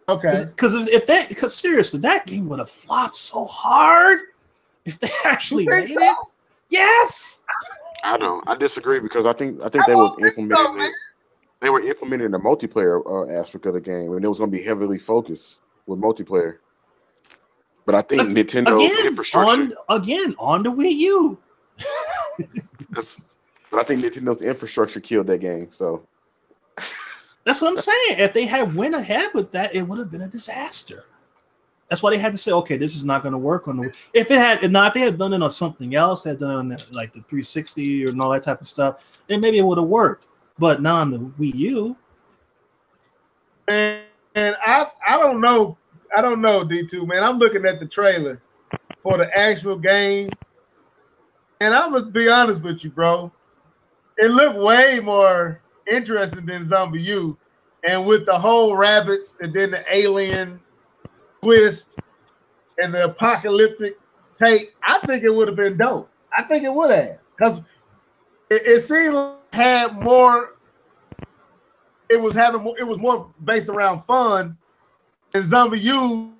Okay. Because seriously, that game would have flopped so hard if they actually made it. Yes. I don't. I disagree, because I think they was implementing. They were implementing the multiplayer aspect of the game, and it was going to be heavily focused with multiplayer. But I think Nintendo's infrastructure on the Wii U. But I think Nintendo's infrastructure killed that game. So That's what I'm saying. If they had went ahead with that, it would have been a disaster. That's why they had to say, okay, this is not going to work on the. If they had done it on something else, they had done it on like the 360 or all that type of stuff, then maybe it would have worked. But not on the Wii U. And I don't know. I don't know, D2, man. I'm looking at the trailer for the actual game. And I'm going to be honest with you, bro. It looked way more interesting than Zombie U. And with the whole rabbits and then the alien twist and the apocalyptic take, I think it would have been dope. I think it would have. Because it seemed like it had more. It was more based around fun, and Zombie U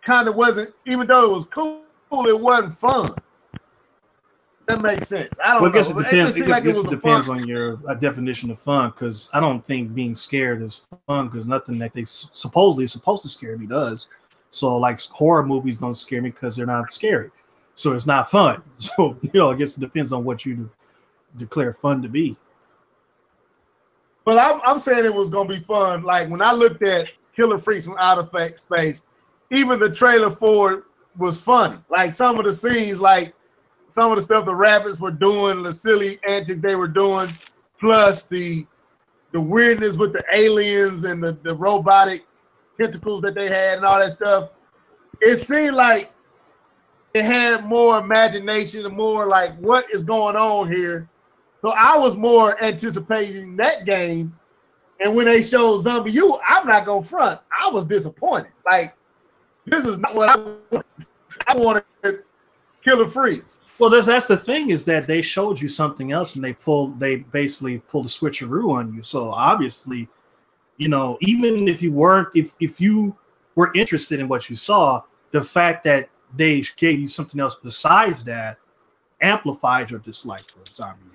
kind of wasn't. Even though it was cool, it wasn't fun. That makes sense. I don't know. I guess it depends. It depends on your definition of fun. Because I don't think being scared is fun. Because nothing that they supposedly is supposed to scare me does. So like horror movies don't scare me because they're not scary. So it's not fun. So I guess it depends on what you declare fun to be. But I'm saying it was going to be fun. Like, when I looked at Killer Freaks from Outer Space, even the trailer for it was funny. Like, some of the scenes, like some of the stuff the rabbits were doing, the silly antics they were doing, plus the weirdness with the aliens and the robotic tentacles that they had and all that stuff. It seemed like it had more imagination and more like, what is going on here? So I was more anticipating that game, and when they showed Zombie U, I'm not gonna front. I was disappointed. Like, this is not what I wanted. I wanted Killer Freaks. Well, that's the thing, is that they showed you something else, and they basically pulled a switcheroo on you. So obviously, even if you weren't, if you were interested in what you saw, the fact that they gave you something else besides that amplified your dislike for Zombie U.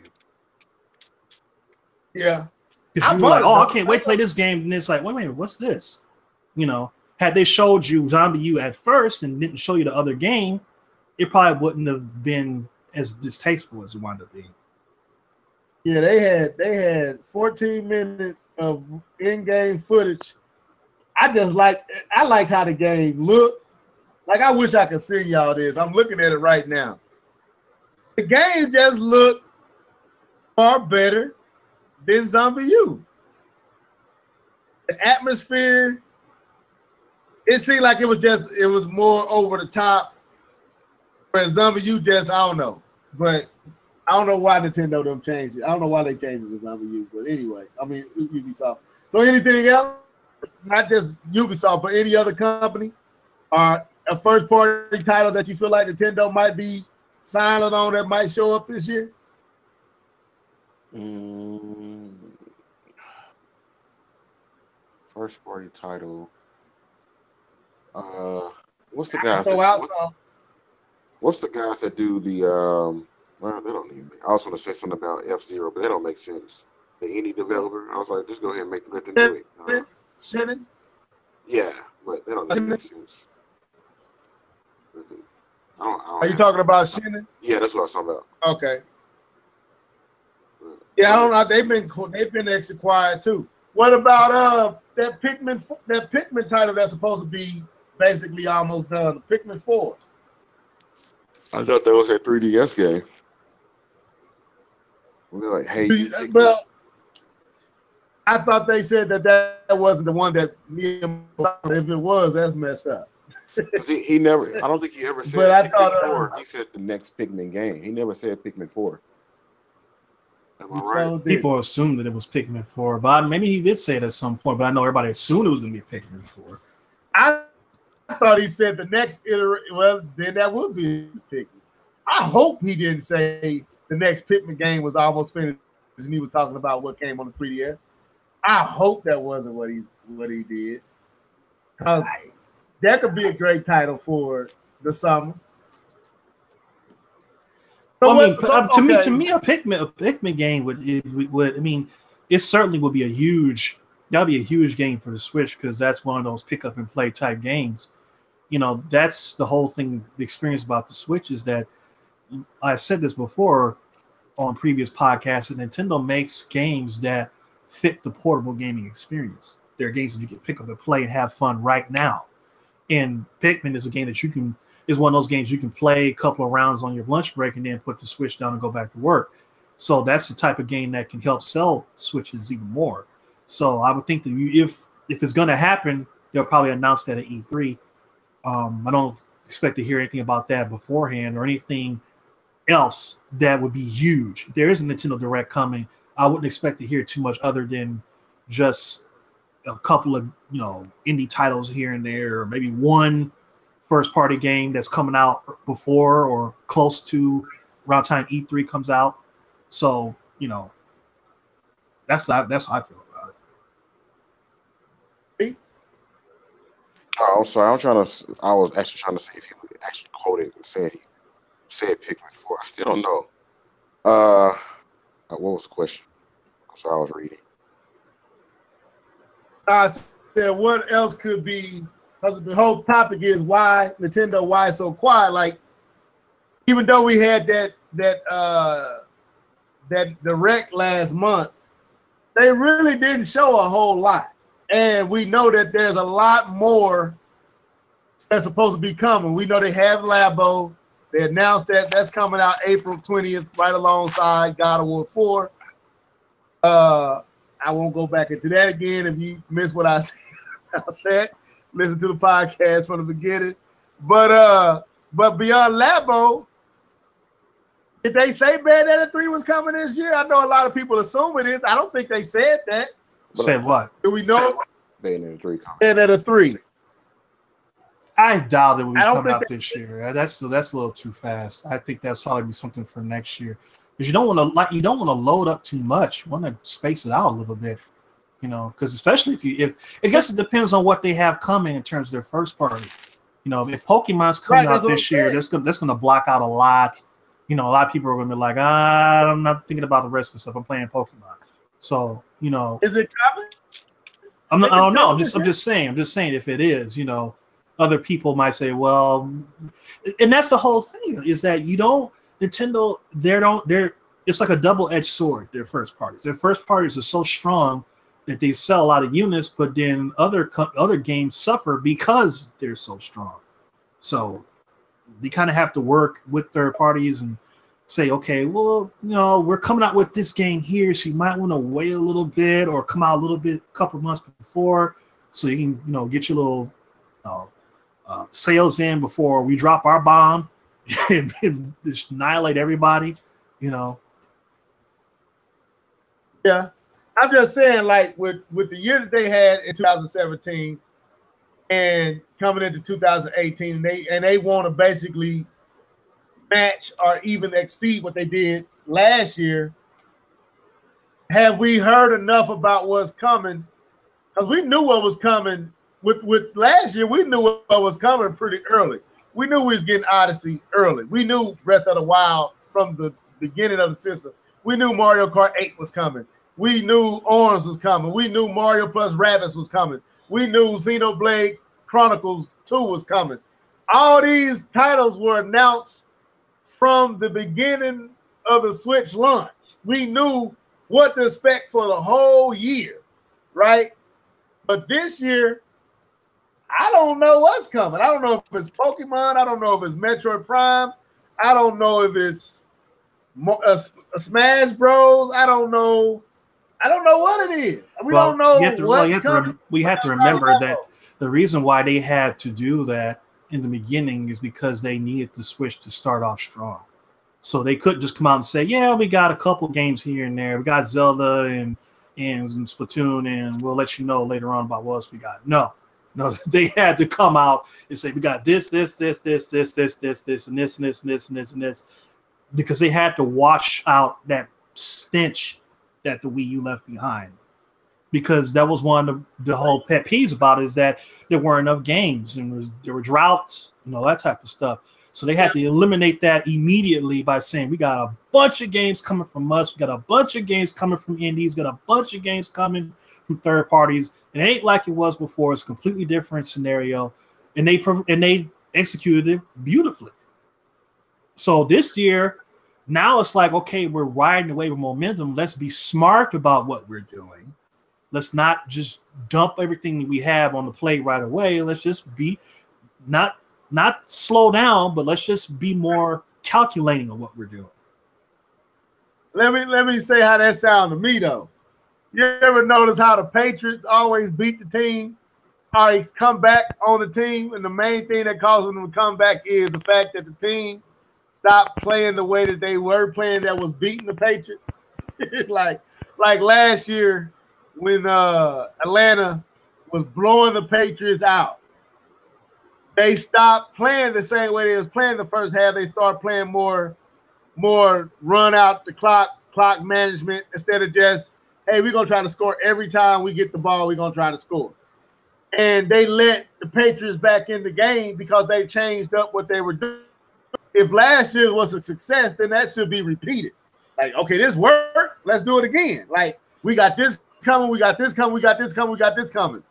Yeah, because you were like, I can't wait to play this game, and it's like, wait a minute, what's this? Had they showed you Zombie U at first and didn't show you the other game, it probably wouldn't have been as distasteful as it wound up being. Yeah, they had 14 minutes of in-game footage. I like how the game looked. Like, I wish I could send y'all this. I'm looking at it right now. The game just looked far better than Zombie U. The atmosphere, it seemed like it was more over the top. Whereas Zombie U just, I don't know. But I don't know why Nintendo them changed it. I don't know why they changed it to Zombie U. But anyway, I mean, Ubisoft. So anything else? Not just Ubisoft, but any other company? Or a first-party title that you feel like Nintendo might be silent on that might show up this year? First party title. What's the guys? What's the guys that do the? Well, they don't need. I was going to say something about F-Zero, but that don't make sense. The indie developer. I was like, just go ahead and let them do it. Shannon? Yeah, but they don't make sense. Are you talking about Shannon? Yeah, that's what I was talking about. Okay. Yeah, I don't know. They've been extra quiet too. What about that Pikmin title that's supposed to be basically almost done? The Pikmin 4. I thought that was a 3DS game. They're like, hey, well, I thought they said that wasn't the one that if it was, that's messed up. he never. I don't think he ever said. But I thought 4. He said the next Pikmin game. He never said Pikmin 4. Am I right? People assumed that it was Pikmin 4, but maybe he did say it at some point. But I know everybody assumed it was going to be Pikmin 4. I thought he said the next iteration. Well, then that would be Pikmin. I hope he didn't say the next Pikmin game was almost finished, and he was talking about what came on the 3DS. I hope that wasn't what he did, because that could be a great title for the summer. To me, a Pikmin game would. I mean, it certainly would be a huge game for the Switch, because that's one of those pick up and play type games. That's the whole thing. The experience about the Switch is that I said this before on previous podcasts, that Nintendo makes games that fit the portable gaming experience. There are games that you can pick up and play and have fun right now. And Pikmin is a game that is one of those games you can play a couple of rounds on your lunch break and then put the Switch down and go back to work. So that's the type of game that can help sell Switches even more. So I would think that if it's going to happen, they'll probably announce that at E3. I don't expect to hear anything about that beforehand or anything else that would be huge. If there is a Nintendo Direct coming, I wouldn't expect to hear too much other than just a couple of indie titles here and there, or maybe one first-party game that's coming out before or close to around time E3 comes out. So that's how I feel about it. Oh, I'm sorry. I was actually trying to see if he actually quoted and said Pikmin 4. I still don't know. What was the question? I'm sorry, I was reading. I said, what else could be? Because the whole topic is why so quiet. Like, even though we had that Direct last month, they really didn't show a whole lot. And we know that there's a lot more that's supposed to be coming. We know they have Labo. They announced that that's coming out April 20th, right alongside God of War 4. I won't go back into that again. If you missed what I said about that, listen to the podcast from the beginning. But beyond Labo, did they say Bayonetta 3 was coming this year? I know a lot of people assume it is. I don't think they said that. Said what? Do we know? Bayonetta 3 coming. Bayonetta 3. I doubt it will be coming out this year. That's a little too fast. I think that's probably be something for next year. Because you don't want to load up too much. You want to space it out a little bit, because especially if I guess it depends on what they have coming in terms of their first party. If Pokemon's coming out this year, that's going to block out a lot. A lot of people are going to be like, I'm not thinking about the rest of the stuff. I'm playing Pokemon. So, is it coming? I don't know. I'm just saying if it is, other people might say, well, and that's the whole thing is that Nintendo, it's like a double-edged sword, their first parties. Their first parties are so strong that they sell a lot of units, but then other games suffer because they're so strong. So they kind of have to work with third parties and say, okay, well, we're coming out with this game here, so you might want to wait a little bit or come out a couple months before, so you can, get your little sales in before we drop our bomb and just annihilate everybody, Yeah, I'm just saying, like with the year that they had in 2017 and coming into 2018, and they want to basically match or even exceed what they did last year. Have we heard enough about what's coming? Because we knew what was coming with last year. We knew what was coming pretty early. We knew we was getting Odyssey early. We knew Breath of the Wild from the beginning of the system. We knew Mario Kart 8 was coming. We knew Orange was coming. We knew Mario plus Rabbids was coming. We knew Xenoblade Chronicles 2 was coming. All these titles were announced from the beginning of the Switch launch. We knew what to expect for the whole year, right? But this year, I don't know what's coming. I don't know if it's Pokemon. I don't know if it's Metroid Prime. I don't know if it's Smash Bros. I don't know what it is. We don't know what's coming. We have to remember that the reason why they had to do that in the beginning is because they needed the Switch to start off strong. So they couldn't just come out and say, yeah, we got a couple games here and there. We got Zelda and Splatoon, and we'll let you know later on about what else we got. No, they had to come out and say, we got this, and this, because they had to wash out that stench that the Wii U left behind. Because that was one of the whole pet peeves about it, is that there weren't enough games and there were droughts, that type of stuff. So they had to eliminate that immediately by saying, we got a bunch of games coming from us. We got a bunch of games coming from indies. We got a bunch of games coming from third parties. It ain't like it was before. It's a completely different scenario. And they executed it beautifully. So this year, now it's like, okay, we're riding the wave of momentum. Let's be smart about what we're doing. Let's not just dump everything we have on the plate right away. Let's just be not slow down, but let's just be more calculating on what we're doing. Let me say how that sounds to me though. You ever notice how the Patriots always beat the team, always come back on the team, and the main thing that causes them to come back is the fact that the team stopped playing the way that they were playing that was beating the Patriots. like last year when Atlanta was blowing the Patriots out. They stopped playing the same way they was playing the first half. They started playing more run out the clock management instead of just, hey, we're going to try to score every time we get the ball. We're going to try to score. And they let the Patriots back in the game because they changed up what they were doing. If last year was a success, then that should be repeated. Like, okay, this worked. Let's do it again. Like, we got this coming. We got this coming. We got this coming. We got this coming.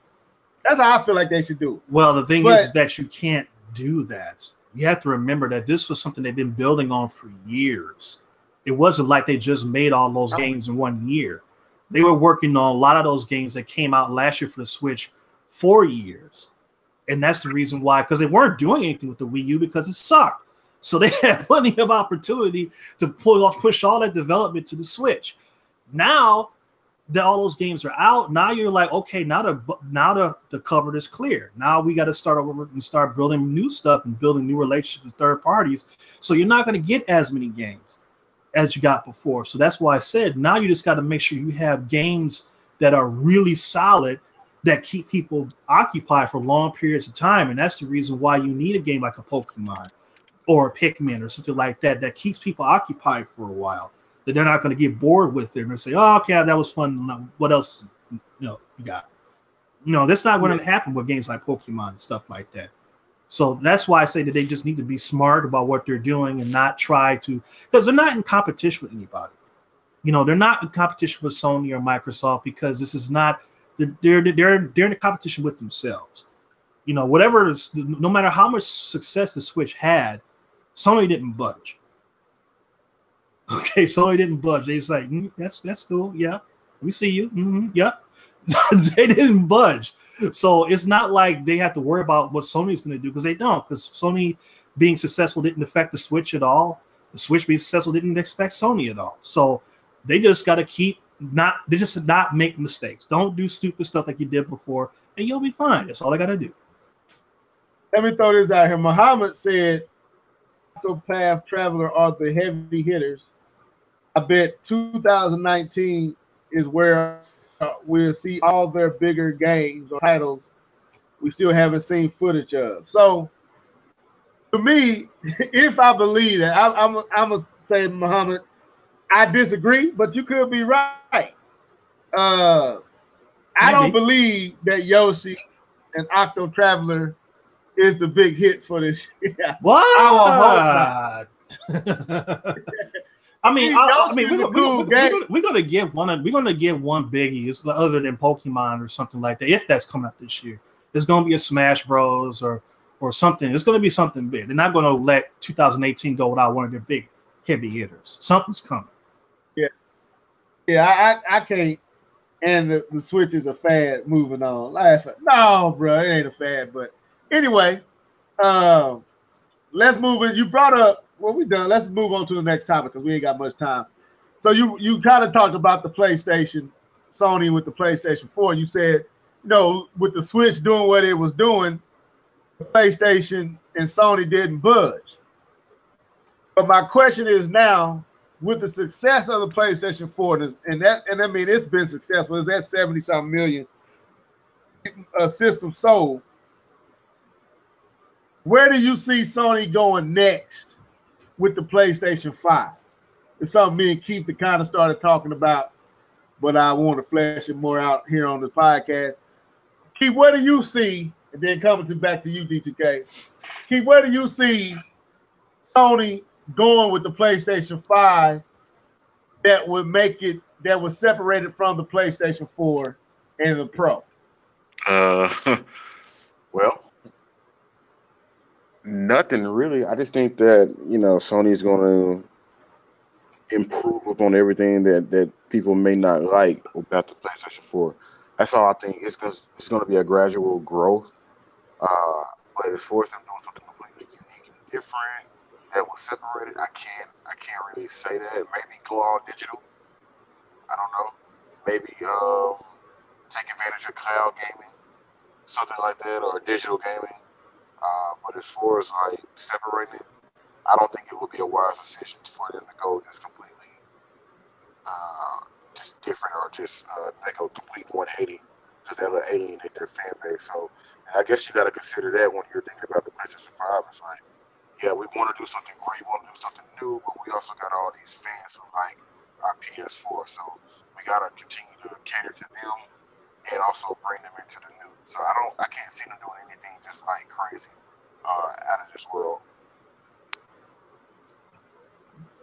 That's how I feel like they should do it. Well, the thing is that you can't do that. You have to remember that this was something they've been building on for years. It wasn't like they just made all those games in 1 year. They were working on a lot of those games that came out last year for the Switch for years. And that's the reason why, because they weren't doing anything with the Wii U because it sucked. So they had plenty of opportunity to push all that development to the Switch. Now that all those games are out, now you're like, okay, now the cupboard is clear. Now we got to start over and start building new stuff and building new relationships with third parties. So you're not going to get as many games as you got before. So that's why I said now you just got to make sure you have games that are really solid that keep people occupied for long periods of time. And that's the reason why you need a game like a Pokemon or a Pikmin or something like that that keeps people occupied for a while. That they're not going to get bored with it and say, oh, okay, that was fun. What else you got? That's not going to happen with games like Pokemon and stuff like that. So that's why I say that they just need to be smart about what they're doing and not try to, because they're not in competition with anybody. They're not in competition with Sony or Microsoft because this is not, they're in a competition with themselves. Whatever, no matter how much success the Switch had, Sony didn't budge. Okay, Sony didn't budge. They just like, that's cool. Yeah, we see you. Yep. They didn't budge. So it's not like they have to worry about what Sony's going to do because they don't. Because Sony being successful didn't affect the Switch at all. The Switch being successful didn't affect Sony at all. So they just got to not make mistakes. Don't do stupid stuff like you did before, and you'll be fine. That's all I got to do. Let me throw this out here. Muhammad said, Octopath Traveler are the heavy hitters. I bet 2019 is where we'll see all their bigger games or titles we still haven't seen footage of. So, to me, if I believe that, I'm going to say, Muhammad, I disagree, but you could be right. I don't believe that Yoshi and Octo Traveler is the big hits for this year. What? I will hope not. I mean, we're gonna give one biggie. It's other than Pokemon or something like that. If that's coming out this year, there's gonna be a Smash Bros. or something. It's gonna be something big. They're not gonna let 2018 go without one of their big heavy hitters. Something's coming. Yeah. I can't. And the Switch is a fad. Moving on. No, bro, it ain't a fad. But anyway, let's move it. You brought up. Well, we're done. Let's move on to the next topic because we ain't got much time. So you kind of talked about the PlayStation, Sony with the PlayStation 4. You said, with the Switch doing what it was doing, the PlayStation and Sony didn't budge. But my question is now, with the success of the PlayStation 4, and I mean it's been successful. It's at 70-something million systems sold. Where do you see Sony going next with the PlayStation 5? It's something me and Keith kind of started talking about, but I want to flesh it more out here on the podcast. Keith, where do you see, and then coming back to you, D2K, Keith, where do you see Sony going with the PlayStation 5 that would separate it from the PlayStation 4 and the Pro? Well, nothing really. I just think that Sony's going to improve upon everything that people may not like about the PlayStation 4. That's all I think. It's going to be a gradual growth. But as far as them doing something completely unique and different that will separate it, I can't really say that. Maybe go all digital. I don't know. Maybe take advantage of cloud gaming, something like that, or digital gaming. But as far as like separating it, I don't think it would be a wise decision for them to go just completely just different, or just like a complete 180, because that will alienate their fan base. So, and I guess you got to consider that when you're thinking about the PlayStation 5. It's like, yeah, we want to do something great, we want to do something new, but we also got all these fans who like our PS4. So we got to continue to cater to them and also bring them into the new. So I can't see them doing anything just like crazy out of this world.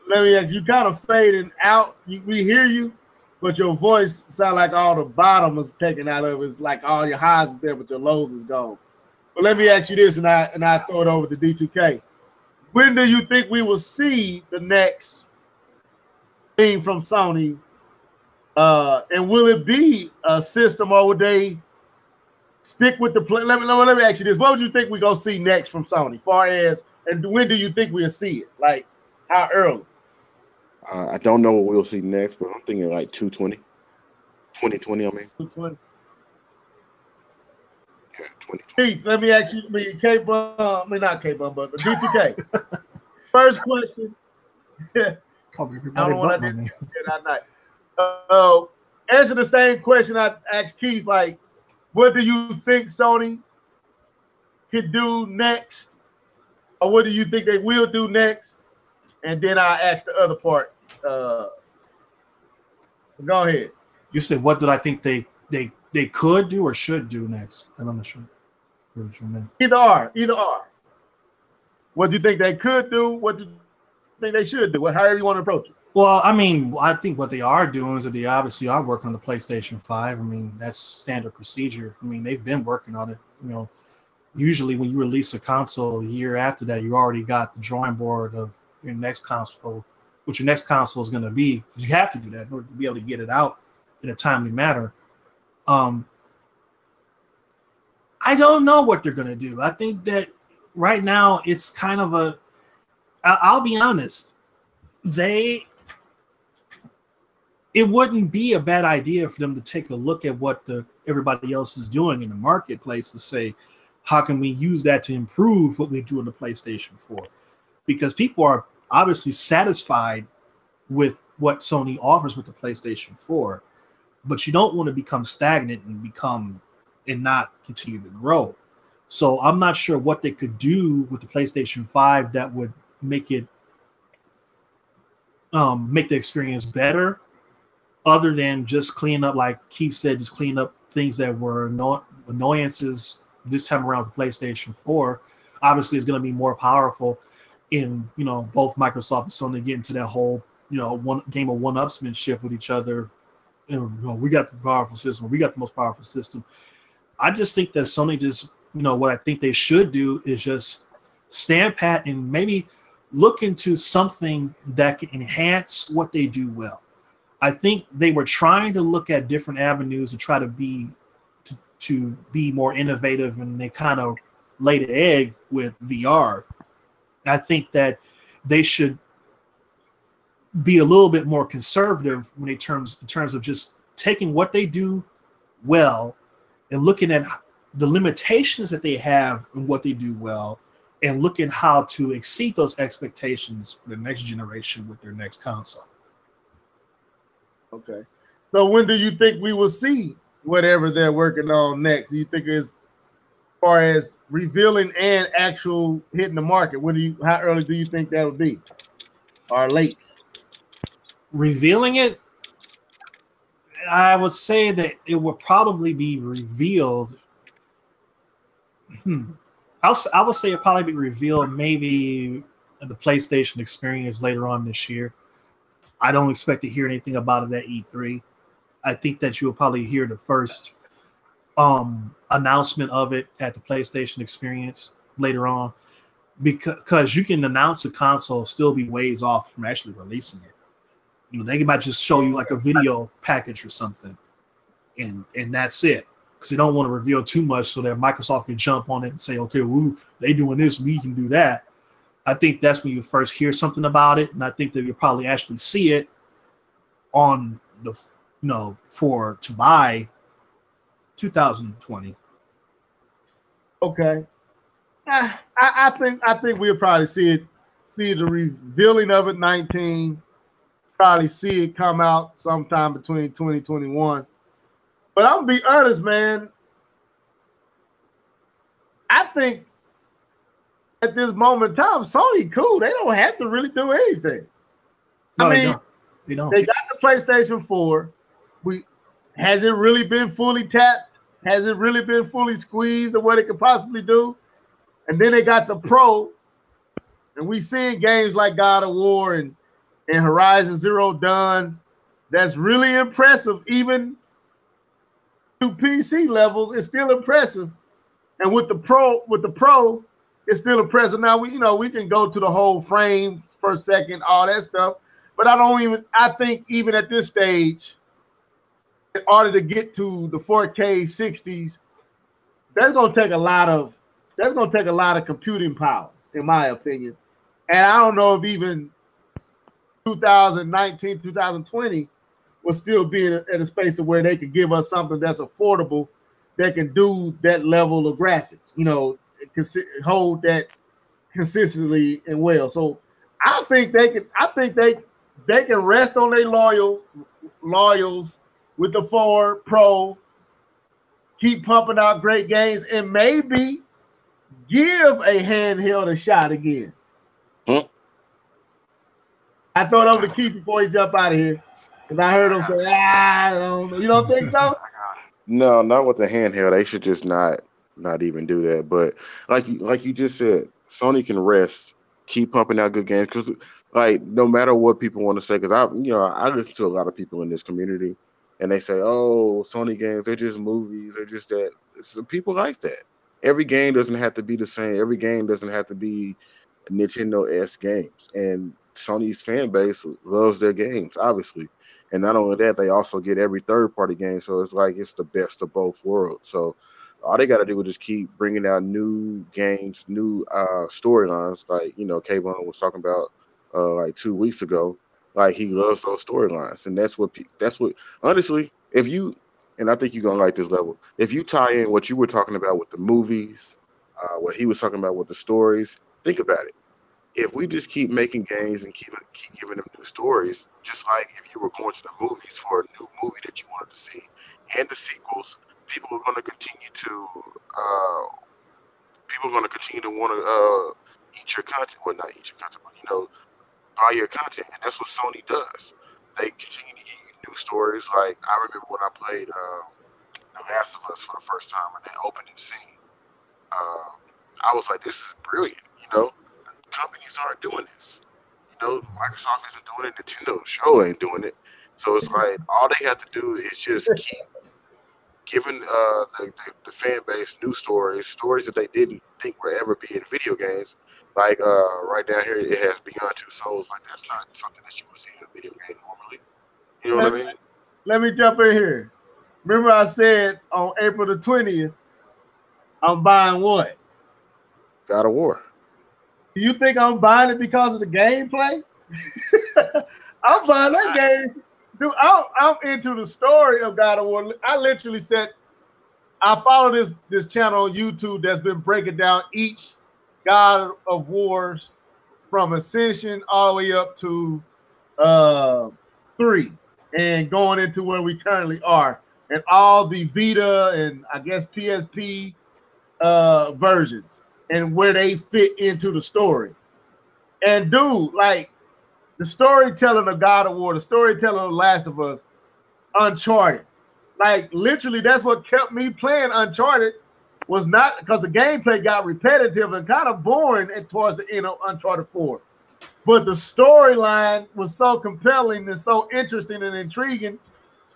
Let me ask you, kind of fading out. We hear you, but your voice sound like all the bottom is taken out of it. It's like all your highs is there, but your lows is gone. But let me ask you this, and I throw it over to D2K. When do you think we will see the next thing from Sony? And will it be a system, or would they stick with the play? Let me ask you this: what would you think we gonna see next from Sony? Far as, and when do you think we'll see it? Like how early? I don't know what we'll see next, but I'm thinking like 2020. I mean. 220. Yeah, 2020. Keith, let me ask you, not K-Bum, but D2K. First question. I don't want to do that night. Answer the same question I asked Keith. Like, what do you think Sony could do next? Or what do you think they will do next? And then I'll ask the other part. Go ahead. You said, what did I think they could do or should do next? I'm not sure what you meant. Either or. What do you think they could do? What do you think they should do? However you want to approach it. Well, I mean, I think what they are doing is that they obviously are working on the PlayStation 5. I mean, that's standard procedure. I mean, they've been working on it. You know, usually when you release a console a year after that, you already got the drawing board of your next console, what your next console is going to be. You have to do that in order to be able to get it out in a timely manner. I don't know what they're going to do. I think that right now it's kind of I'll be honest, it wouldn't be a bad idea for them to take a look at what everybody else is doing in the marketplace to say, how can we use that to improve what we do in the PlayStation 4? Because people are obviously satisfied with what Sony offers with the PlayStation 4, but you don't want to become stagnant and not continue to grow. So I'm not sure what they could do with the PlayStation 5 that would make the experience better, other than just clean up, like Keith said, just clean up things that were annoyances this time around with the PlayStation 4. Obviously, it's going to be more powerful in, both Microsoft and Sony get into that whole, one game of one-upsmanship with each other. We got the powerful system. We got the most powerful system. I just think that Sony just, what I think they should do is just stand pat and maybe look into something that can enhance what they do well. I think they were trying to look at different avenues to try to be more innovative, and they kind of laid an egg with VR. I think that they should be a little bit more conservative in terms of just taking what they do well and looking at the limitations that they have in what they do well, and looking how to exceed those expectations for the next generation with their next console. Okay. So when do you think we will see whatever they're working on next? Do you think it's as far as revealing and actual hitting the market? How early do you think that would be? Or late? Revealing it? I would say that it would probably be revealed. I would say it'll probably be revealed maybe at the PlayStation experience later on this year. I don't expect to hear anything about it at E3. I think that you'll probably hear the first announcement of it at the PlayStation experience later on, because you can announce a console still be ways off from actually releasing it. They might just show you like a video package or something. and that's it. Because they don't want to reveal too much so that Microsoft can jump on it and say, okay, woo, they doing this, we can do that. I think that's when you first hear something about it, and I think that you'll probably actually see it on the, for to buy 2020. Okay. I think we'll probably see the revealing of it 19, probably see it come out sometime between 2021. But I'm gonna be honest, man. I think at this moment in time, Sony cool. They don't have to really do anything. No, they don't. They got the PlayStation 4. Has it really been fully tapped? Has it really been fully squeezed of what it could possibly do? And then they got the Pro, and we seeing games like God of War and Horizon Zero Dawn. That's really impressive, even to PC levels. It's still impressive, and with the Pro, it's still impressive. Now we can go to the whole frame per second, all that stuff, but I think even at this stage, in order to get to the 4K 60s, that's gonna take a lot of computing power, in my opinion. And I don't know if even 2019, 2020 will still be in a space of where they could give us something that's affordable that can do that level of graphics, hold that consistently and well. So I think they can rest on their loyals with the 4 Pro, keep pumping out great games, and maybe give a handheld a shot again. I throw it over to Keith before he jump out of here, because I heard him say, I don't know. You don't think so? No, not with the handheld. They should just not even do that. But like you just said, Sony can rest, keep pumping out good games, because like no matter what people want to say, because I listen to a lot of people in this community, and they say, oh, Sony games, they're just movies, they're just that. Some people like that. Every game doesn't have to be the same. Every game doesn't have to be Nintendo-esque games. And Sony's fan base loves their games, obviously. And not only that, they also get every third-party game. So it's like it's the best of both worlds. So all they got to do is just keep bringing out new games, new storylines. Like, K-Bone was talking about like 2 weeks ago. Like, he loves those storylines. And that's what honestly, and I think you're going to like this level, if you tie in what you were talking about with the movies, what he was talking about with the stories, think about it. If we just keep making games and keep giving them new stories, just like if you were going to the movies for a new movie that you wanted to see and the sequels, people are going to continue to want to eat your content. Well, not eat your content, but buy your content, and that's what Sony does. They continue to give you new stories. Like, I remember when I played The Last of Us for the first time in that opening scene. I was like, this is brilliant. Companies aren't doing this. Microsoft isn't doing it. Nintendo show ain't doing it. So it's like all they have to do is just keep giving the fan base new stories that they didn't think would ever be in video games. Like right down here, it has Beyond Two Souls. Like, that's not something that you would see in a video game normally. You know what I mean? Let me jump in here. Remember I said on April the 20th, I'm buying what? God of War. Do you think I'm buying it because of the gameplay? I'm buying that game. Dude, I'm into the story of God of War. I literally said, I follow this channel on YouTube that's been breaking down each God of Wars from Ascension all the way up to 3 and going into where we currently are, and all the Vita and I guess PSP versions and where they fit into the story. And dude, like, the storytelling of God of War, the storytelling of Last of Us, Uncharted, like, literally that's what kept me playing Uncharted. Was not because the gameplay got repetitive and kind of boring towards the end of Uncharted 4. But the storyline was so compelling and so interesting and intriguing,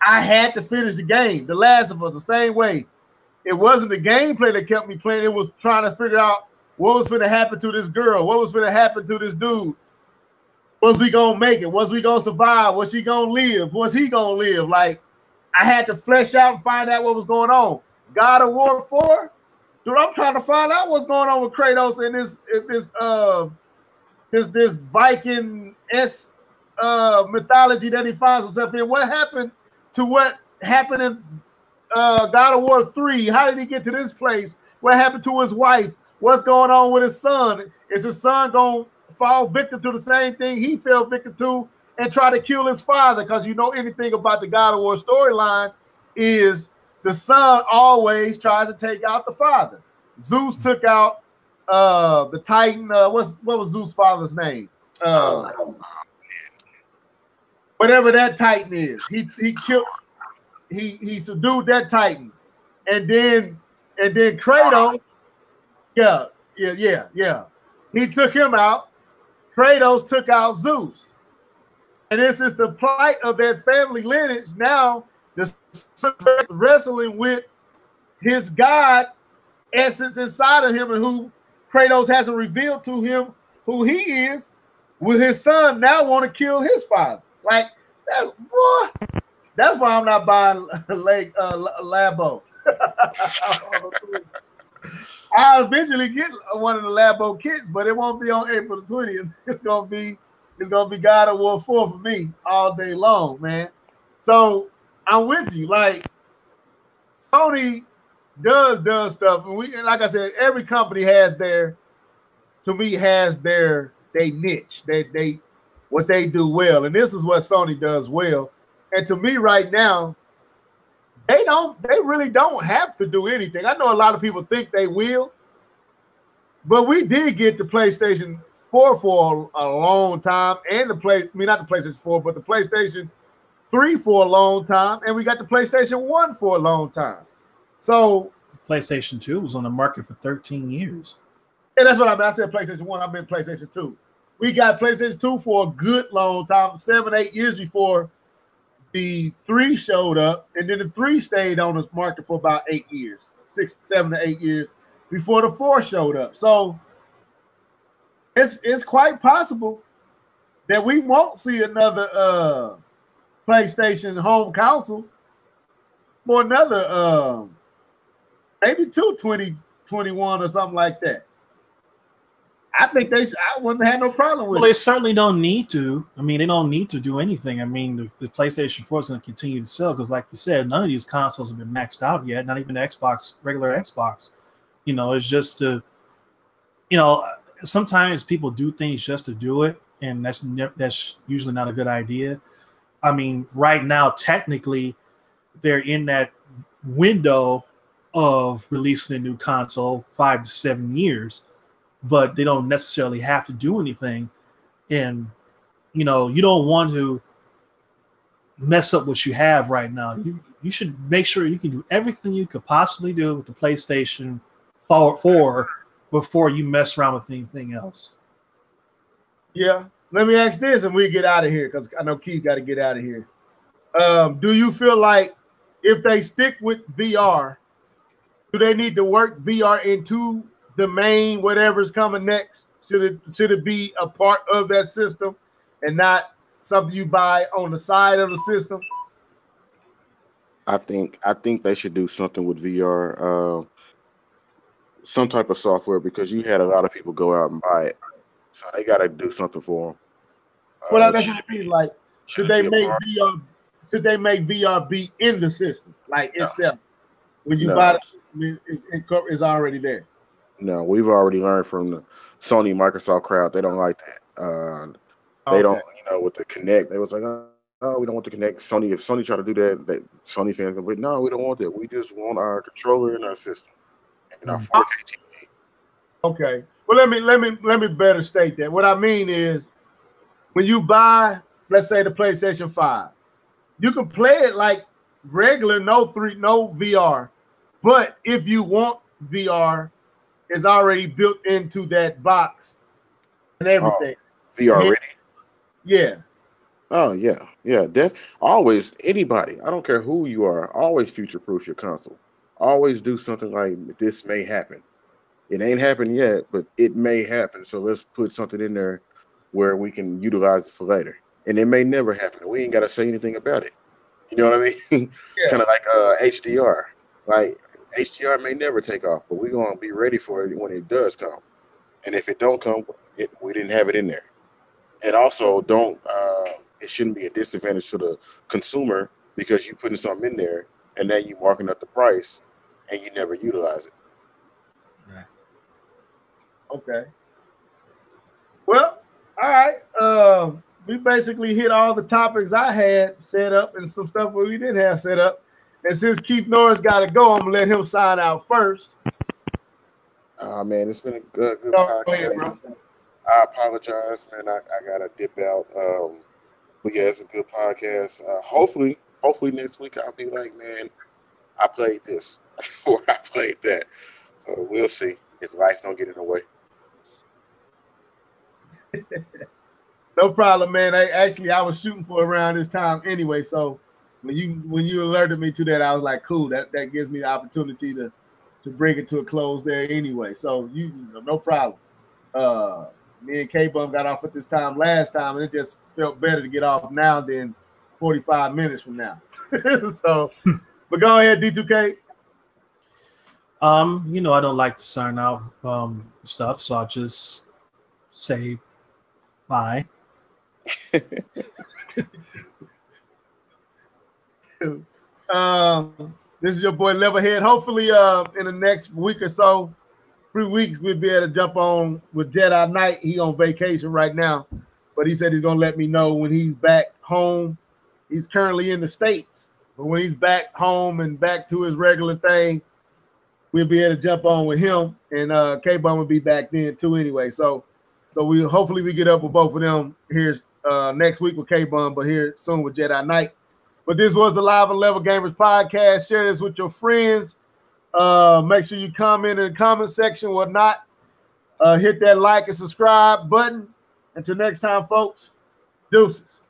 I had to finish the game. The Last of Us, the same way. It wasn't the gameplay that kept me playing. It was trying to figure out what was going to happen to this girl. What was going to happen to this dude? Was we going to make it? Was we going to survive? Was she going to live? Was he going to live? Like, I had to flesh out and find out what was going on. God of War 4, dude, I'm trying to find out what's going on with Kratos and this Viking mythology that he finds himself in. What happened to what happened in God of War 3? How did he get to this place? What happened to his wife? What's going on with his son? Is his son going to fall victim to the same thing he fell victim to and try to kill his father? Because you know anything about the God of War storyline is the son always tries to take out the father. Zeus took out the Titan. What was Zeus' father's name? Whatever that Titan is. He killed. He subdued that Titan, and then Kratos. Yeah. He took him out. Kratos took out Zeus, and this is the plight of that family lineage. Now the son wrestling with his God essence inside of him, and who Kratos hasn't revealed to him who he is. Will his son now want to kill his father? Like that's why I'm not buying Labo. I'll eventually get one of the Labo kits, but it won't be on April the 20th. It's gonna be God of War 4 for me all day long, man. So I'm with you. Like Sony does stuff, and like I said, every company has their niche. They what they do well, and this is what Sony does well. And to me, right now, they really don't have to do anything. I know a lot of people think they will, but we did get the PlayStation 4 for a long time, and not the PlayStation 4, but the PlayStation 3 for a long time, and we got the PlayStation 1 for a long time. So PlayStation 2 was on the market for 13 years. And that's what I meant. I said PlayStation 1, I meant PlayStation 2. We got PlayStation 2 for a good long time, 7-8 years before the 3 showed up, and then the 3 stayed on the market for about 8 years, 7 to 8 years before the 4 showed up. So it's quite possible that we won't see another PlayStation home console for another maybe 2021 or something like that. I think I wouldn't have no problem with it. Well, they certainly don't need to. I mean, they don't need to do anything. I mean, the PlayStation 4 is going to continue to sell because, like you said, none of these consoles have been maxed out yet. Not even the Xbox, regular Xbox. You know, it's just to, you know, sometimes people do things just to do it, and that's usually not a good idea. I mean, right now, technically, they're in that window of releasing a new console 5 to 7 years. But they don't necessarily have to do anything. And, you know, you don't want to mess up what you have right now. You should make sure you can do everything you could possibly do with the PlayStation 4 before you mess around with anything else. Yeah. Let me ask this and we get out of here because I know Keith got to get out of here. Do you feel like if they stick with VR, do they need to work VR into the main whatever's coming next? Should it be a part of that system and not something you buy on the side of the system? I think they should do something with VR, some type of software, because you had a lot of people go out and buy it, so they got to do something for them. Well, that's what it means. Like, should they make VR? Should they make VR be in the system, like itself? When you buy it, it's already there. No, we've already learned from the Sony Microsoft crowd. They don't like that. They don't, with the Kinect, they was like, oh, we don't want the Kinect. Sony, if Sony try to do that Sony fans go, but no, we don't want that. We just want our controller in our system and our 4K TV. Okay. Well, let me better state that. What I mean is, when you buy, let's say, the PlayStation 5, you can play it like regular, no VR. But if you want VR, it's already built into that box and everything. VR ready? Yeah. Oh yeah. Always, anybody, I don't care who you are, always future-proof your console. Always do something like this may happen. It ain't happened yet, but it may happen. So let's put something in there where we can utilize it for later. And it may never happen. We ain't got to say anything about it. You know what I mean? Yeah. Kind of like HDR. Like HDR may never take off, but we're gonna be ready for it when it does come. And if it don't come, we didn't have it in there. And also, don't it shouldn't be a disadvantage to the consumer because you putting something in there and then you marking up the price and you never utilize it. Right. Okay. Well, all right. We basically hit all the topics I had set up and some stuff we didn't have set up. And since Keith Norris got to go, I'm gonna let him sign out first. Oh man, it's been a good Go podcast. ahead, bro. I apologize, man. I gotta dip out. But yeah, it's a good podcast. Hopefully next week I'll be like, man, I played this or I played that. So we'll see if life don't get in the way. No problem, man. I was shooting for around this time anyway. So when you alerted me to that, I was like, cool. That gives me the opportunity to bring it to a close there anyway. So no problem. Me and K-Bum got off at this time last time, and it just felt better to get off now than 45 minutes from now. So, but go ahead, D2K. I don't like to sign out stuff, so I'll just say bye. This is your boy Levelhead. Hopefully, in the next week or so, 3 weeks, we'll be able to jump on with Jedi Knight. He on vacation right now, but he said he's gonna let me know when he's back home. He's currently in the States, but when he's back home and back to his regular thing, we'll be able to jump on with him, and K-Bum will be back then too anyway. So we hopefully we get up with both of them here next week with K-Bum, but here soon with Jedi Knight. But this was the Live and Level Gamers podcast. Share this with your friends. Make sure you comment in the comment section, whatnot. Hit that like and subscribe button. Until next time, folks, deuces.